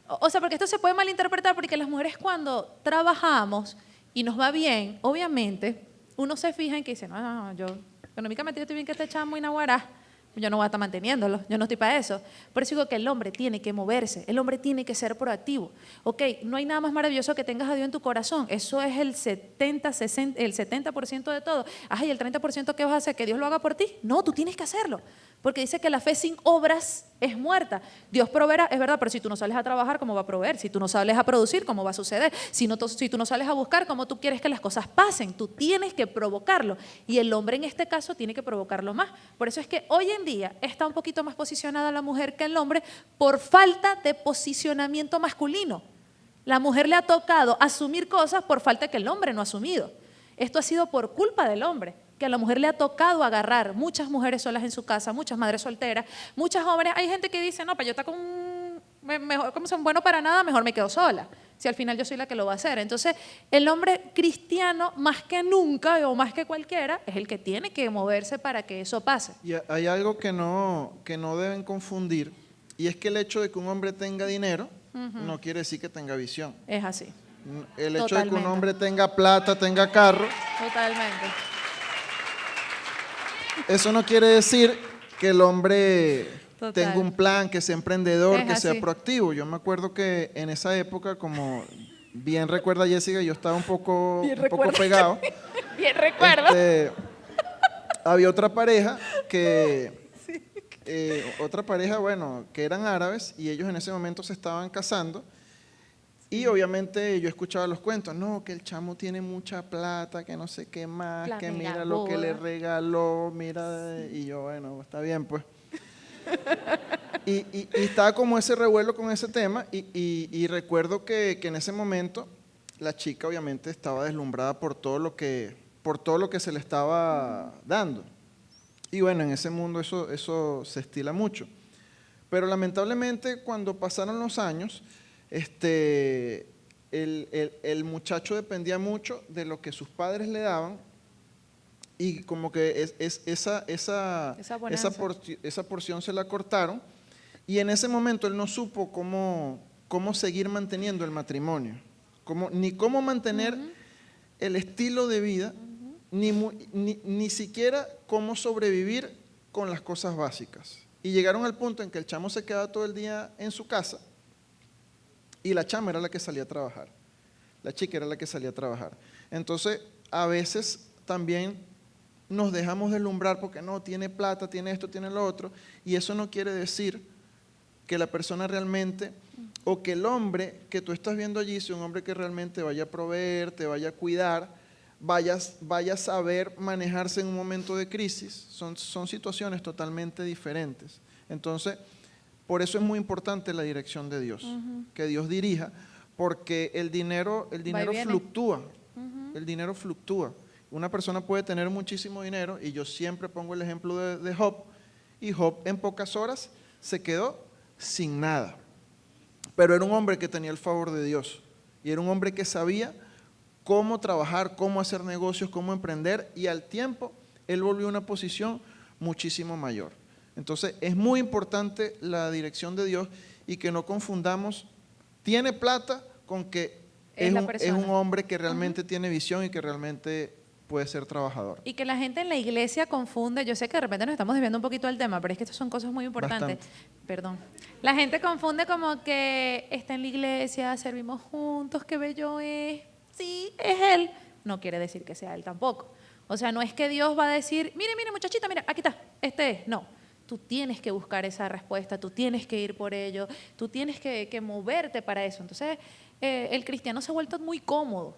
o sea, porque esto se puede malinterpretar porque las mujeres cuando trabajamos y nos va bien, obviamente, uno se fija en que dice, no, yo económicamente yo estoy bien que este chamo y naguará, yo no voy a estar manteniéndolo, yo no estoy para eso. Por eso digo que el hombre tiene que moverse, el hombre tiene que ser proactivo. Ok, no hay nada más maravilloso que tengas a Dios en tu corazón, eso es el 70% de todo. Ay, el 30% que vas a hacer, que Dios lo haga por ti. No, tú tienes que hacerlo. Porque dice que la fe sin obras es muerta. Dios proveerá, es verdad, pero si tú no sales a trabajar, ¿cómo va a proveer? Si tú no sales a producir, ¿cómo va a suceder? Si tú no sales a buscar, ¿cómo tú quieres que las cosas pasen? Tú tienes que provocarlo. Y el hombre en este caso tiene que provocarlo más. Por eso es que hoy en día está un poquito más posicionada la mujer que el hombre por falta de posicionamiento masculino. La mujer le ha tocado asumir cosas por falta que el hombre no ha asumido. Esto ha sido por culpa del hombre, que a la mujer le ha tocado agarrar, muchas mujeres solas en su casa, muchas madres solteras, muchas jóvenes. Hay gente que dice, no, pues yo está mejor, como son bueno para nada, mejor me quedo sola, si al final yo soy la que lo va a hacer. Entonces, el hombre cristiano, más que nunca o más que cualquiera, es el que tiene que moverse para que eso pase. Y hay algo que no deben confundir, y es que el hecho de que un hombre tenga dinero no quiere decir que tenga visión. Es así. El hecho Totalmente. de que un hombre tenga plata, tenga carro, Totalmente. eso no quiere decir que el hombre Total. tenga un plan, que sea emprendedor, Es que sea así. proactivo. Yo me acuerdo que en esa época, como bien recuerda Jessica, yo estaba un poco pegado. Bien recuerdo. Había otra pareja bueno, que eran árabes y ellos en ese momento se estaban casando. Y obviamente yo escuchaba los cuentos, no, que el chamo tiene mucha plata, que no sé qué más, La que mega mira lo que le boda. regaló, mira, y yo, bueno, está bien pues. Y estaba como ese revuelo con ese tema y recuerdo que en ese momento la chica obviamente estaba deslumbrada por todo lo que se le estaba dando. Y bueno, en ese mundo eso se estila mucho. Pero lamentablemente cuando pasaron los años, el muchacho dependía mucho de lo que sus padres le daban y como que esa porción se la cortaron y en ese momento él no supo cómo seguir manteniendo el matrimonio, ni cómo mantener el estilo de vida, ni siquiera cómo sobrevivir con las cosas básicas. Y llegaron al punto en que el chamo se quedaba todo el día en su casa y la chama era la que salía a trabajar. La chica era la que salía a trabajar. Entonces, a veces también nos dejamos deslumbrar porque no, tiene plata, tiene esto, tiene lo otro, y eso no quiere decir que la persona realmente, o que el hombre que tú estás viendo allí, sea un hombre que realmente vaya a proveer, te vaya a cuidar, vaya a saber manejarse en un momento de crisis. Son situaciones totalmente diferentes. Entonces, por eso es muy importante la dirección de Dios, que Dios dirija, porque el dinero fluctúa, el dinero fluctúa. Una persona puede tener muchísimo dinero, y yo siempre pongo el ejemplo de Job, y Job en pocas horas se quedó sin nada. Pero era un hombre que tenía el favor de Dios, y era un hombre que sabía cómo trabajar, cómo hacer negocios, cómo emprender, y al tiempo él volvió a una posición muchísimo mayor. Entonces es muy importante la dirección de Dios y que no confundamos tiene plata con que es un hombre que realmente tiene visión y que realmente puede ser trabajador. Y que la gente en la iglesia confunde, yo sé que de repente nos estamos desviando un poquito del tema, pero es que estas son cosas muy importantes. Bastante. Perdón. La gente confunde como que está en la iglesia, servimos juntos, qué bello es. Sí, es él. No quiere decir que sea él tampoco. O sea, no es que Dios va a decir, mire muchachita, mira, aquí está, este es. No, tú tienes que buscar esa respuesta, tú tienes que ir por ello, tú tienes que moverte para eso. Entonces, el cristiano se ha vuelto muy cómodo,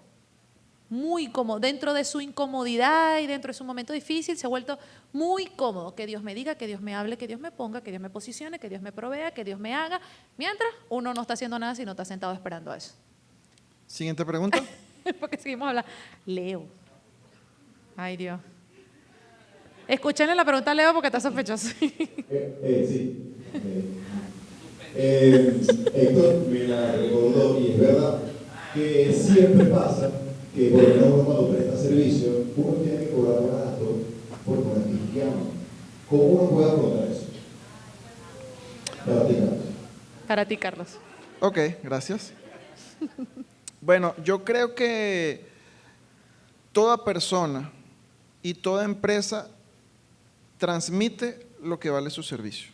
dentro de su incomodidad y dentro de su momento difícil, se ha vuelto muy cómodo. Que Dios me diga, que Dios me hable, que Dios me ponga, que Dios me posicione, que Dios me provea, que Dios me haga, mientras uno no está haciendo nada, sino está sentado esperando a eso. Siguiente pregunta. Porque seguimos hablando. Leo. Ay, Dios. Escúchenle la pregunta a Leo porque está sospechoso. Sí. Héctor me la recordó y es verdad que siempre pasa que por lo menos uno cuando presta servicio, uno tiene que cobrar barato por una que ama. ¿Cómo uno puede afrontar eso? Para ti, Carlos. Para ti, Carlos. Ok, gracias. Bueno, yo creo que toda persona y toda empresa transmite lo que vale su servicio.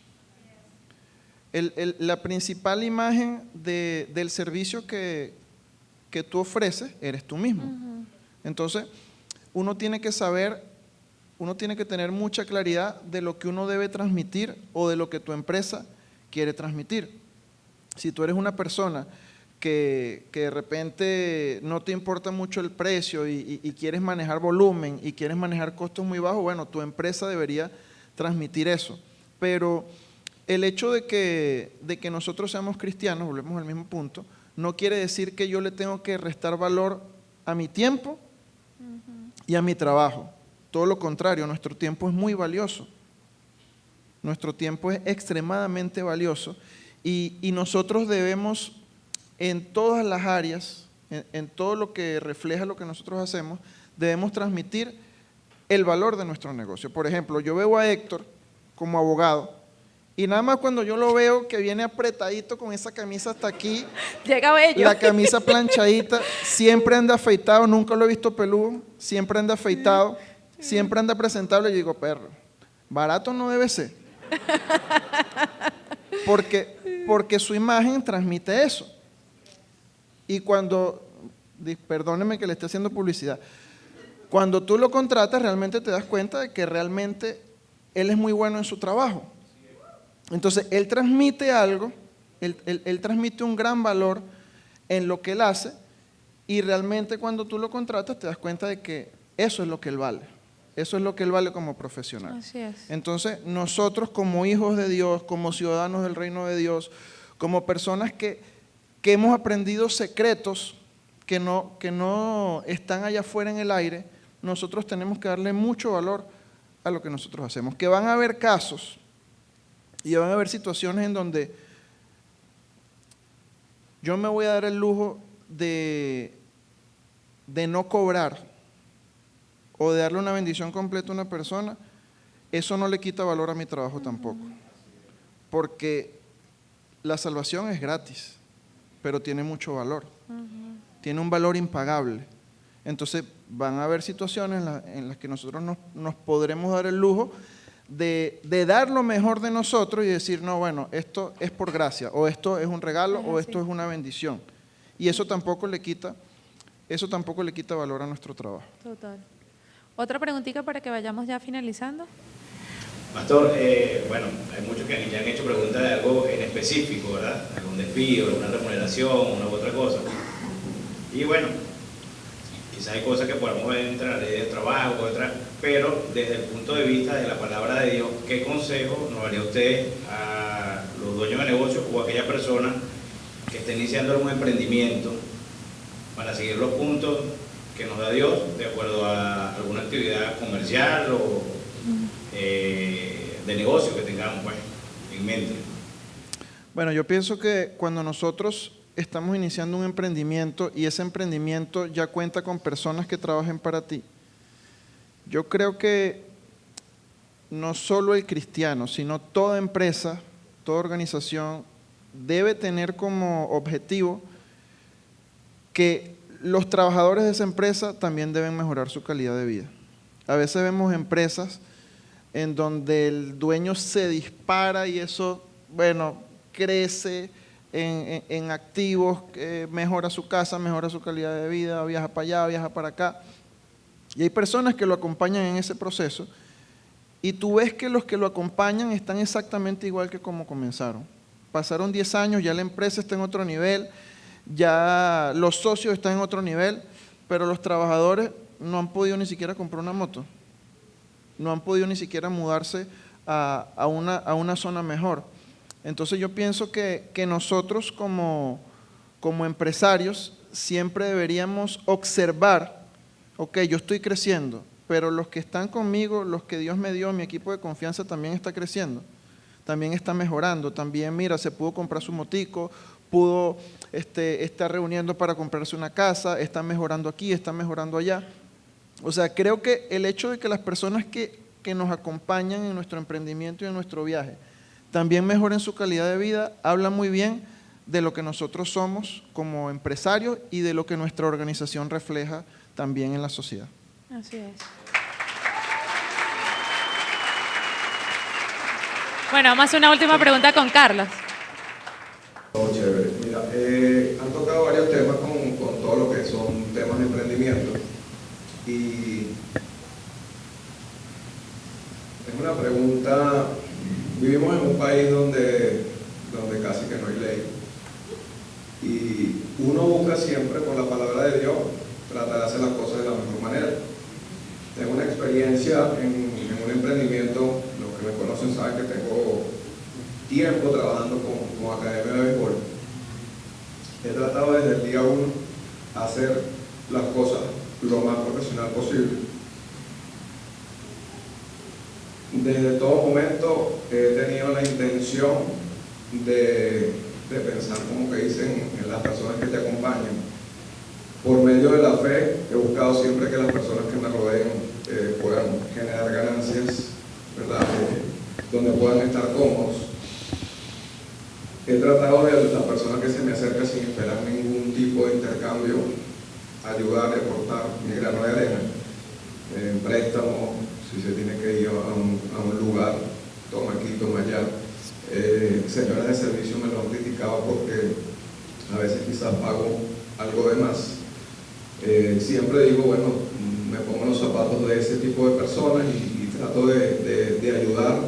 La principal imagen del servicio que tú ofreces eres tú mismo. Entonces, uno tiene que saber, uno tiene que tener mucha claridad de lo que uno debe transmitir o de lo que tu empresa quiere transmitir. Si tú eres una persona que de repente no te importa mucho el precio y quieres manejar volumen y quieres manejar costos muy bajos, bueno, tu empresa debería transmitir eso. Pero el hecho de que nosotros seamos cristianos, volvemos al mismo punto, no quiere decir que yo le tengo que restar valor a mi tiempo y a mi trabajo. Todo lo contrario, nuestro tiempo es muy valioso. Nuestro tiempo es extremadamente valioso y nosotros debemos, en todas las áreas, en todo lo que refleja lo que nosotros hacemos, debemos transmitir el valor de nuestro negocio. Por ejemplo, yo veo a Héctor como abogado y nada más cuando yo lo veo que viene apretadito con esa camisa hasta aquí, llega bello, la camisa planchadita, siempre anda afeitado, nunca lo he visto peludo, siempre anda afeitado, siempre anda presentable. Yo digo, perro, barato no debe ser. Porque su imagen transmite eso. Y cuando, perdóneme que le esté haciendo publicidad, cuando tú lo contratas realmente te das cuenta de que realmente él es muy bueno en su trabajo. Entonces él transmite algo, él transmite un gran valor en lo que él hace y realmente cuando tú lo contratas te das cuenta de que eso es lo que él vale. Eso es lo que él vale como profesional. Así es. Entonces nosotros como hijos de Dios, como ciudadanos del reino de Dios, como personas que hemos aprendido secretos que no están allá afuera en el aire, nosotros tenemos que darle mucho valor a lo que nosotros hacemos. Que van a haber casos y van a haber situaciones en donde yo me voy a dar el lujo de no cobrar o de darle una bendición completa a una persona. Eso no le quita valor a mi trabajo tampoco, porque la salvación es gratis, pero tiene mucho valor, tiene un valor impagable. Entonces van a haber situaciones en las que nosotros nos podremos dar el lujo de dar lo mejor de nosotros y decir, no, bueno, esto es por gracia, o esto es un regalo, o esto es una bendición. Y eso tampoco le quita valor a nuestro trabajo. Total. Otra preguntita para que vayamos ya finalizando. Pastor, bueno, hay muchos que ya han hecho preguntas de algo en específico, ¿verdad? Algún despido, alguna remuneración, una u otra cosa. Y bueno, quizás hay cosas que podemos ver entre la ley de trabajo, otras, pero desde el punto de vista de la palabra de Dios, ¿qué consejo nos daría usted a los dueños de negocios o a aquella persona que esté iniciando algún emprendimiento para seguir los puntos que nos da Dios de acuerdo a alguna actividad comercial o de negocio que tengamos pues, en mente? Bueno, yo pienso que cuando nosotros estamos iniciando un emprendimiento y ese emprendimiento ya cuenta con personas que trabajen para ti, yo creo que no solo el cristiano, sino toda empresa, toda organización debe tener como objetivo que los trabajadores de esa empresa también deben mejorar su calidad de vida. A veces vemos empresas en donde el dueño se dispara y eso, bueno, crece en activos, mejora su casa, mejora su calidad de vida, viaja para allá, viaja para acá. Y hay personas que lo acompañan en ese proceso y tú ves que los que lo acompañan están exactamente igual que como comenzaron. Pasaron 10 años, ya la empresa está en otro nivel, ya los socios están en otro nivel, pero los trabajadores no han podido ni siquiera comprar una moto, no han podido ni siquiera mudarse a una zona mejor. Entonces yo pienso que nosotros como empresarios siempre deberíamos observar, ok, yo estoy creciendo, pero los que están conmigo, los que Dios me dio, mi equipo de confianza también está creciendo, también está mejorando, también mira, se pudo comprar su motico, pudo estar reuniendo para comprarse una casa, está mejorando aquí, está mejorando allá. O sea, creo que el hecho de que las personas que nos acompañan en nuestro emprendimiento y en nuestro viaje también mejoren su calidad de vida, habla muy bien de lo que nosotros somos como empresarios y de lo que nuestra organización refleja también en la sociedad. Así es. Bueno, vamos a hacer una última pregunta con Carlos. Oh, chévere. Mira, han tocado varios temas con todo lo que son temas de emprendimiento y es una pregunta, vivimos en un país donde casi que no hay ley y uno busca siempre por la palabra de Dios tratar de hacer las cosas de la mejor manera. Tengo una experiencia en un emprendimiento, los que me conocen saben que tengo tiempo trabajando con Academia de Béisbol. He tratado desde el día 1 hacer las cosas lo más profesional posible. Desde todo momento he tenido la intención de pensar, como que dicen, en las personas que te acompañan. Por medio de la fe he buscado siempre que las personas que me rodeen puedan generar ganancias, ¿verdad? Donde puedan estar cómodos. He tratado de las personas que se me acercan sin esperar ningún tipo de intercambio, ayudar y aportar mi grano de arena, en préstamo, si se tiene que ir a un lugar, toma aquí, toma allá. Señoras de servicio me lo han criticado porque a veces quizás pago algo de más. Siempre digo, bueno, me pongo los zapatos de ese tipo de personas y trato de ayudar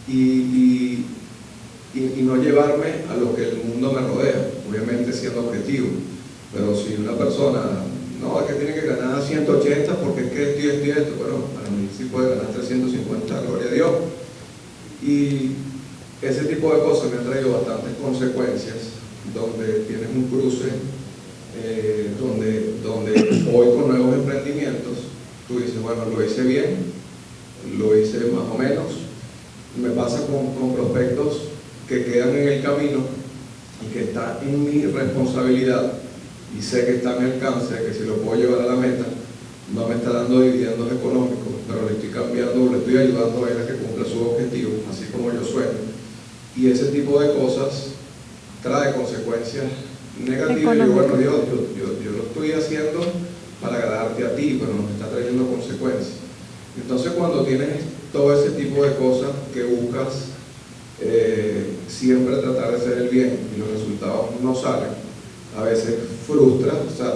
y no llevarme a lo que el mundo me rodea, obviamente siendo objetivo. Pero si una persona, no, es que tiene que ganar 180 porque es que esto, bueno, para mí sí puede ganar 350, gloria a Dios. Y ese tipo de cosas me han traído bastantes consecuencias, donde tienes un cruce, donde hoy con nuevos emprendimientos, tú dices, bueno, lo hice bien, lo hice más o menos. Me pasa con prospectos que quedan en el camino y que está en mi responsabilidad y sé que está a mi alcance, que si lo puedo llevar a la meta, no me está dando dividendos económicos, pero le estoy cambiando, le estoy ayudando a él a que cumpla su objetivo, así como yo sueño. Y ese tipo de cosas trae consecuencias negativas. Y yo, bueno, Dios, yo lo estoy haciendo para agradarte a ti, pero nos está trayendo consecuencias. Entonces, cuando tienes todo ese tipo de cosas que buscas, siempre tratar de hacer el bien y los resultados no salen, a veces frustra. O sea,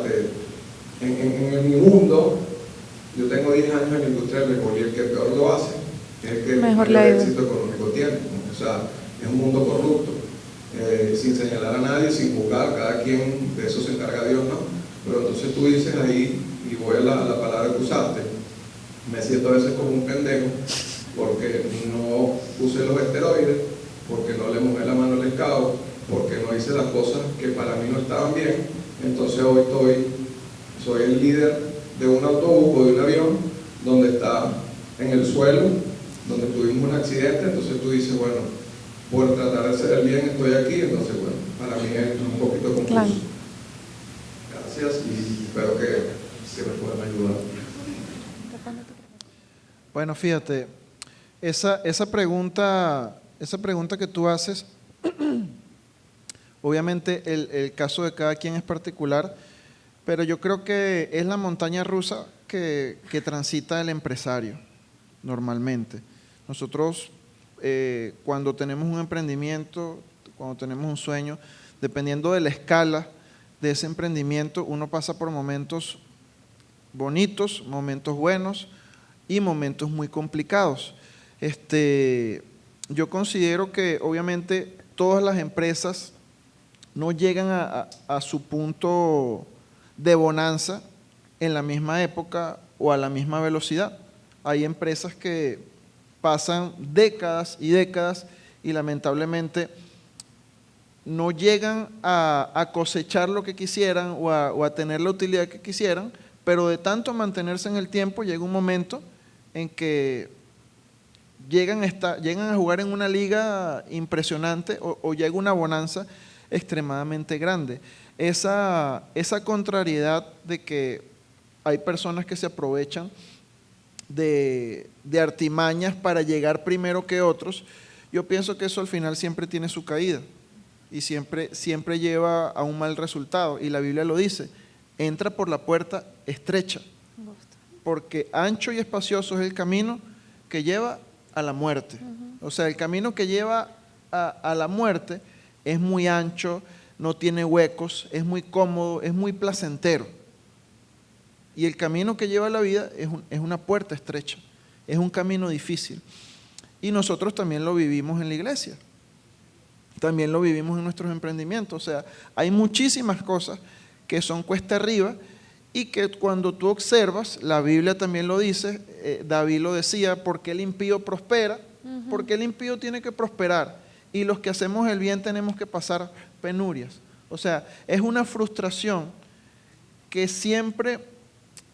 en mi mundo, yo tengo 10 años en la industria del béisbol y el que peor lo hace es el que mejor el éxito económico tiene. O sea, es un mundo corrupto, sin señalar a nadie, sin juzgar, cada quien de eso se encarga Dios, ¿no? Pero entonces tú dices ahí, y voy a la palabra que usaste, me siento a veces como un pendejo porque no puse los esteroides, porque no le mojé la mano al escabo, porque no hice las cosas que para mí no estaban bien. Entonces hoy soy el líder de un autobús o de un avión donde está en el suelo, donde tuvimos un accidente. Entonces tú dices, bueno, por tratar de hacer el bien estoy aquí, entonces bueno, para mí es un poquito confuso. Claro. Gracias y espero que me puedan ayudar. Bueno, fíjate, esa pregunta que tú haces, obviamente el caso de cada quien es particular, pero yo creo que es la montaña rusa que transita el empresario normalmente. Nosotros cuando tenemos un emprendimiento, cuando tenemos un sueño, dependiendo de la escala de ese emprendimiento, uno pasa por momentos bonitos, momentos buenos y momentos muy complicados. Yo considero que obviamente todas las empresas no llegan a su punto de bonanza en la misma época o a la misma velocidad. Hay empresas que pasan décadas y décadas y lamentablemente no llegan a cosechar lo que quisieran o a tener la utilidad que quisieran, pero de tanto mantenerse en el tiempo llega un momento en que llegan a jugar en una liga impresionante o llega una bonanza extremadamente grande. Esa contrariedad de que hay personas que se aprovechan de artimañas para llegar primero que otros, yo pienso que eso al final siempre tiene su caída y siempre lleva a un mal resultado. Y la Biblia lo dice, entra por la puerta estrecha, porque ancho y espacioso es el camino que lleva a la muerte. O sea, el camino que lleva a la muerte es muy ancho, no tiene huecos, es muy cómodo, es muy placentero. Y el camino que lleva a la vida es una puerta estrecha, es un camino difícil. Y nosotros también lo vivimos en la iglesia, también lo vivimos en nuestros emprendimientos. O sea, hay muchísimas cosas que son cuesta arriba y que cuando tú observas, la Biblia también lo dice, David lo decía, porque el impío prospera, porque el impío tiene que prosperar y los que hacemos el bien tenemos que pasar penurias. O sea, es una frustración que siempre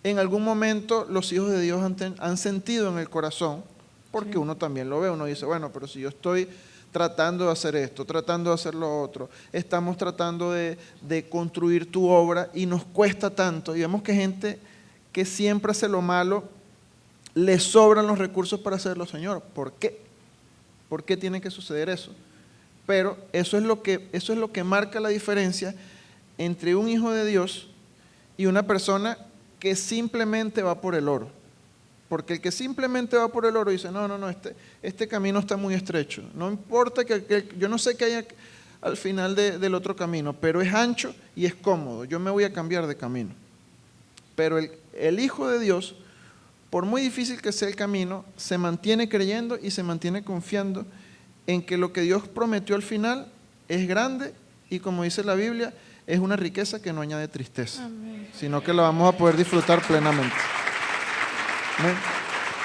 en algún momento los hijos de Dios han sentido en el corazón, porque uno también lo ve, uno dice, bueno, pero si yo estoy tratando de hacer esto, tratando de hacer lo otro, estamos tratando de construir tu obra y nos cuesta tanto, y vemos que gente que siempre hace lo malo, le sobran los recursos para hacerlo. Señor, ¿por qué? ¿Por qué tiene que suceder eso? Pero eso es lo que marca la diferencia entre un hijo de Dios y una persona que simplemente va por el oro. Porque el que simplemente va por el oro dice, no, este camino está muy estrecho. No importa yo no sé qué haya al final del otro camino, pero es ancho y es cómodo. Yo me voy a cambiar de camino. Pero el hijo de Dios, por muy difícil que sea el camino, se mantiene creyendo y se mantiene confiando en que lo que Dios prometió al final es grande y, como dice la Biblia, es una riqueza que no añade tristeza. Amén. Sino que la vamos a poder disfrutar plenamente. Amén.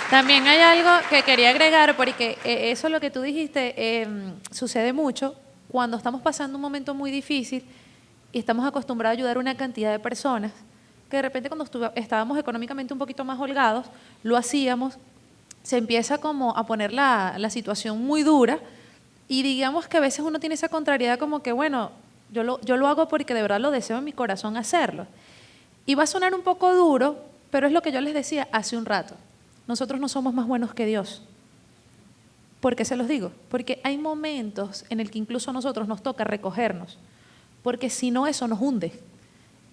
También hay algo que quería agregar, porque eso es lo que tú dijiste, sucede mucho cuando estamos pasando un momento muy difícil y estamos acostumbrados a ayudar a una cantidad de personas, que de repente cuando estábamos económicamente un poquito más holgados, lo hacíamos, se empieza como a poner la situación muy dura y digamos que a veces uno tiene esa contrariedad como que, bueno, yo lo hago porque de verdad lo deseo en mi corazón hacerlo. Y va a sonar un poco duro, pero es lo que yo les decía hace un rato. Nosotros no somos más buenos que Dios. ¿Por qué se los digo? Porque hay momentos en el que incluso a nosotros nos toca recogernos, porque si no eso nos hunde.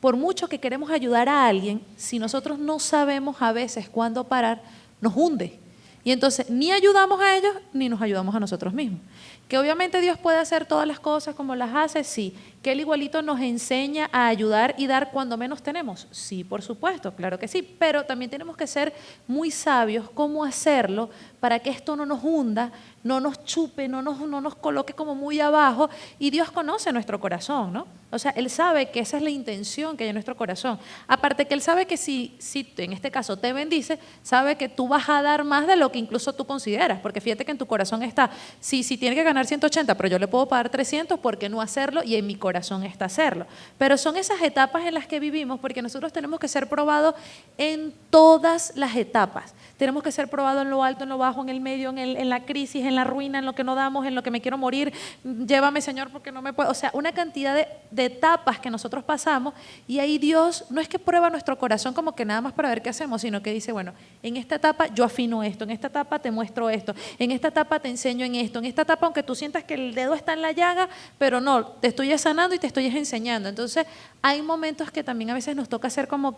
Por mucho que queremos ayudar a alguien, si nosotros no sabemos a veces cuándo parar, nos hunde. Y entonces ni ayudamos a ellos ni nos ayudamos a nosotros mismos. Que obviamente Dios puede hacer todas las cosas como las hace, sí. Que Él igualito nos enseña a ayudar y dar cuando menos tenemos. Sí, por supuesto, claro que sí. Pero también tenemos que ser muy sabios cómo hacerlo para que esto no nos hunda, no nos chupe, no nos coloque como muy abajo. Y Dios conoce nuestro corazón, ¿no? O sea, Él sabe que esa es la intención que hay en nuestro corazón. Aparte que Él sabe que si en este caso te bendice, sabe que tú vas a dar más de lo que incluso tú consideras. Porque fíjate que en tu corazón está, si tiene que ganar 180, pero yo le puedo pagar 300, ¿por qué no hacerlo? Y en mi corazón está hacerlo. Pero son esas etapas en las que vivimos, porque nosotros tenemos que ser probados en todas las etapas. Tenemos que ser probados en lo alto, en lo bajo, en el medio, en la crisis, en la ruina, en lo que no damos, en lo que me quiero morir, llévame Señor porque no me puedo, o sea, una cantidad de etapas que nosotros pasamos y ahí Dios no es que prueba nuestro corazón como que nada más para ver qué hacemos, sino que dice, bueno, en esta etapa yo afino esto, en esta etapa te muestro esto, en esta etapa te enseño en esto, en esta etapa aunque tú sientas que el dedo está en la llaga, pero no, te estoy sanando y te estoy enseñando. Entonces hay momentos que también a veces nos toca hacer como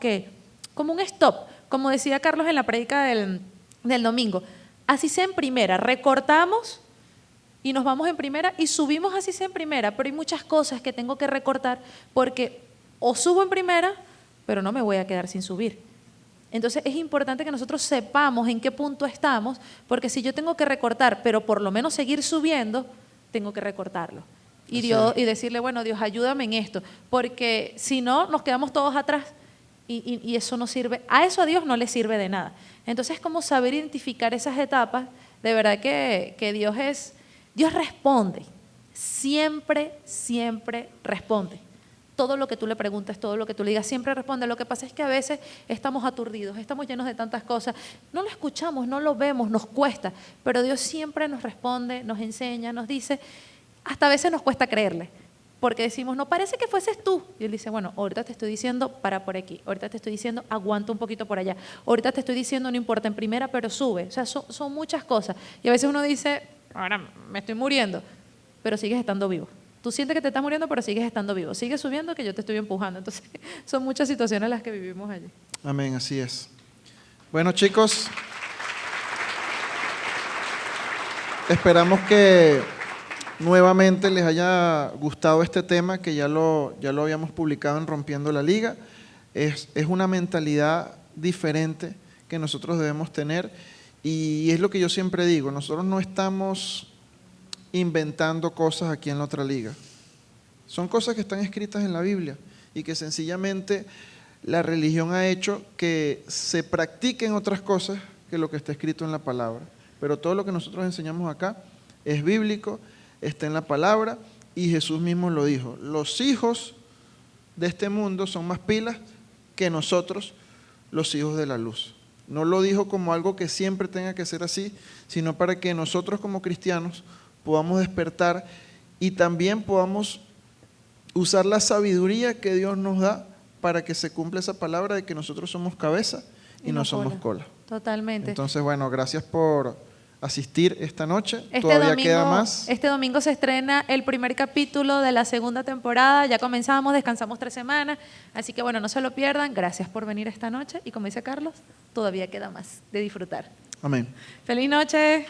un stop, como decía Carlos en la prédica del domingo, así sea en primera, recortamos y nos vamos en primera y subimos así sea en primera, pero hay muchas cosas que tengo que recortar porque o subo en primera, pero no me voy a quedar sin subir. Entonces es importante que nosotros sepamos en qué punto estamos, porque si yo tengo que recortar, pero por lo menos seguir subiendo, tengo que recortarlo. Y decirle, bueno, Dios, ayúdame en esto, porque si no, nos quedamos todos atrás y eso no sirve, a Dios no le sirve de nada. Entonces, como saber identificar esas etapas, de verdad que Dios responde, siempre responde. Todo lo que tú le preguntes, todo lo que tú le digas, siempre responde. Lo que pasa es que a veces estamos aturdidos, estamos llenos de tantas cosas, no lo escuchamos, no lo vemos, nos cuesta, pero Dios siempre nos responde, nos enseña, nos dice, hasta a veces nos cuesta creerle, porque decimos, no parece que fueses tú. Y Él dice, bueno, ahorita te estoy diciendo, para por aquí, ahorita te estoy diciendo, aguanta un poquito por allá, ahorita te estoy diciendo, no importa, en primera, pero sube. O sea, son muchas cosas. Y a veces uno dice, ahora me estoy muriendo, pero sigues estando vivo. Tú sientes que te estás muriendo, pero sigues estando vivo. Sigues subiendo que yo te estoy empujando. Entonces, son muchas situaciones las que vivimos allí. Amén, así es. Bueno, chicos, esperamos que nuevamente les haya gustado este tema, que ya lo habíamos publicado en Rompiendo la Liga. Es una mentalidad diferente que nosotros debemos tener y es lo que yo siempre digo, nosotros no estamos inventando cosas aquí en la otra liga. Son cosas que están escritas en la Biblia y que sencillamente la religión ha hecho que se practiquen otras cosas que lo que está escrito en la palabra. Pero todo lo que nosotros enseñamos acá es bíblico, está en la palabra y Jesús mismo lo dijo. Los hijos de este mundo son más pilas que nosotros, los hijos de la luz. No lo dijo como algo que siempre tenga que ser así, sino para que nosotros como cristianos podamos despertar y también podamos usar la sabiduría que Dios nos da para que se cumpla esa palabra de que nosotros somos cabeza y no somos cola. Totalmente. Entonces, bueno, gracias por asistir esta noche. Todavía queda más. Este domingo se estrena el primer capítulo de la segunda temporada. Ya comenzamos, descansamos 3 semanas. Así que bueno, no se lo pierdan. Gracias por venir esta noche. Y como dice Carlos, todavía queda más de disfrutar. Amén. ¡Feliz noche!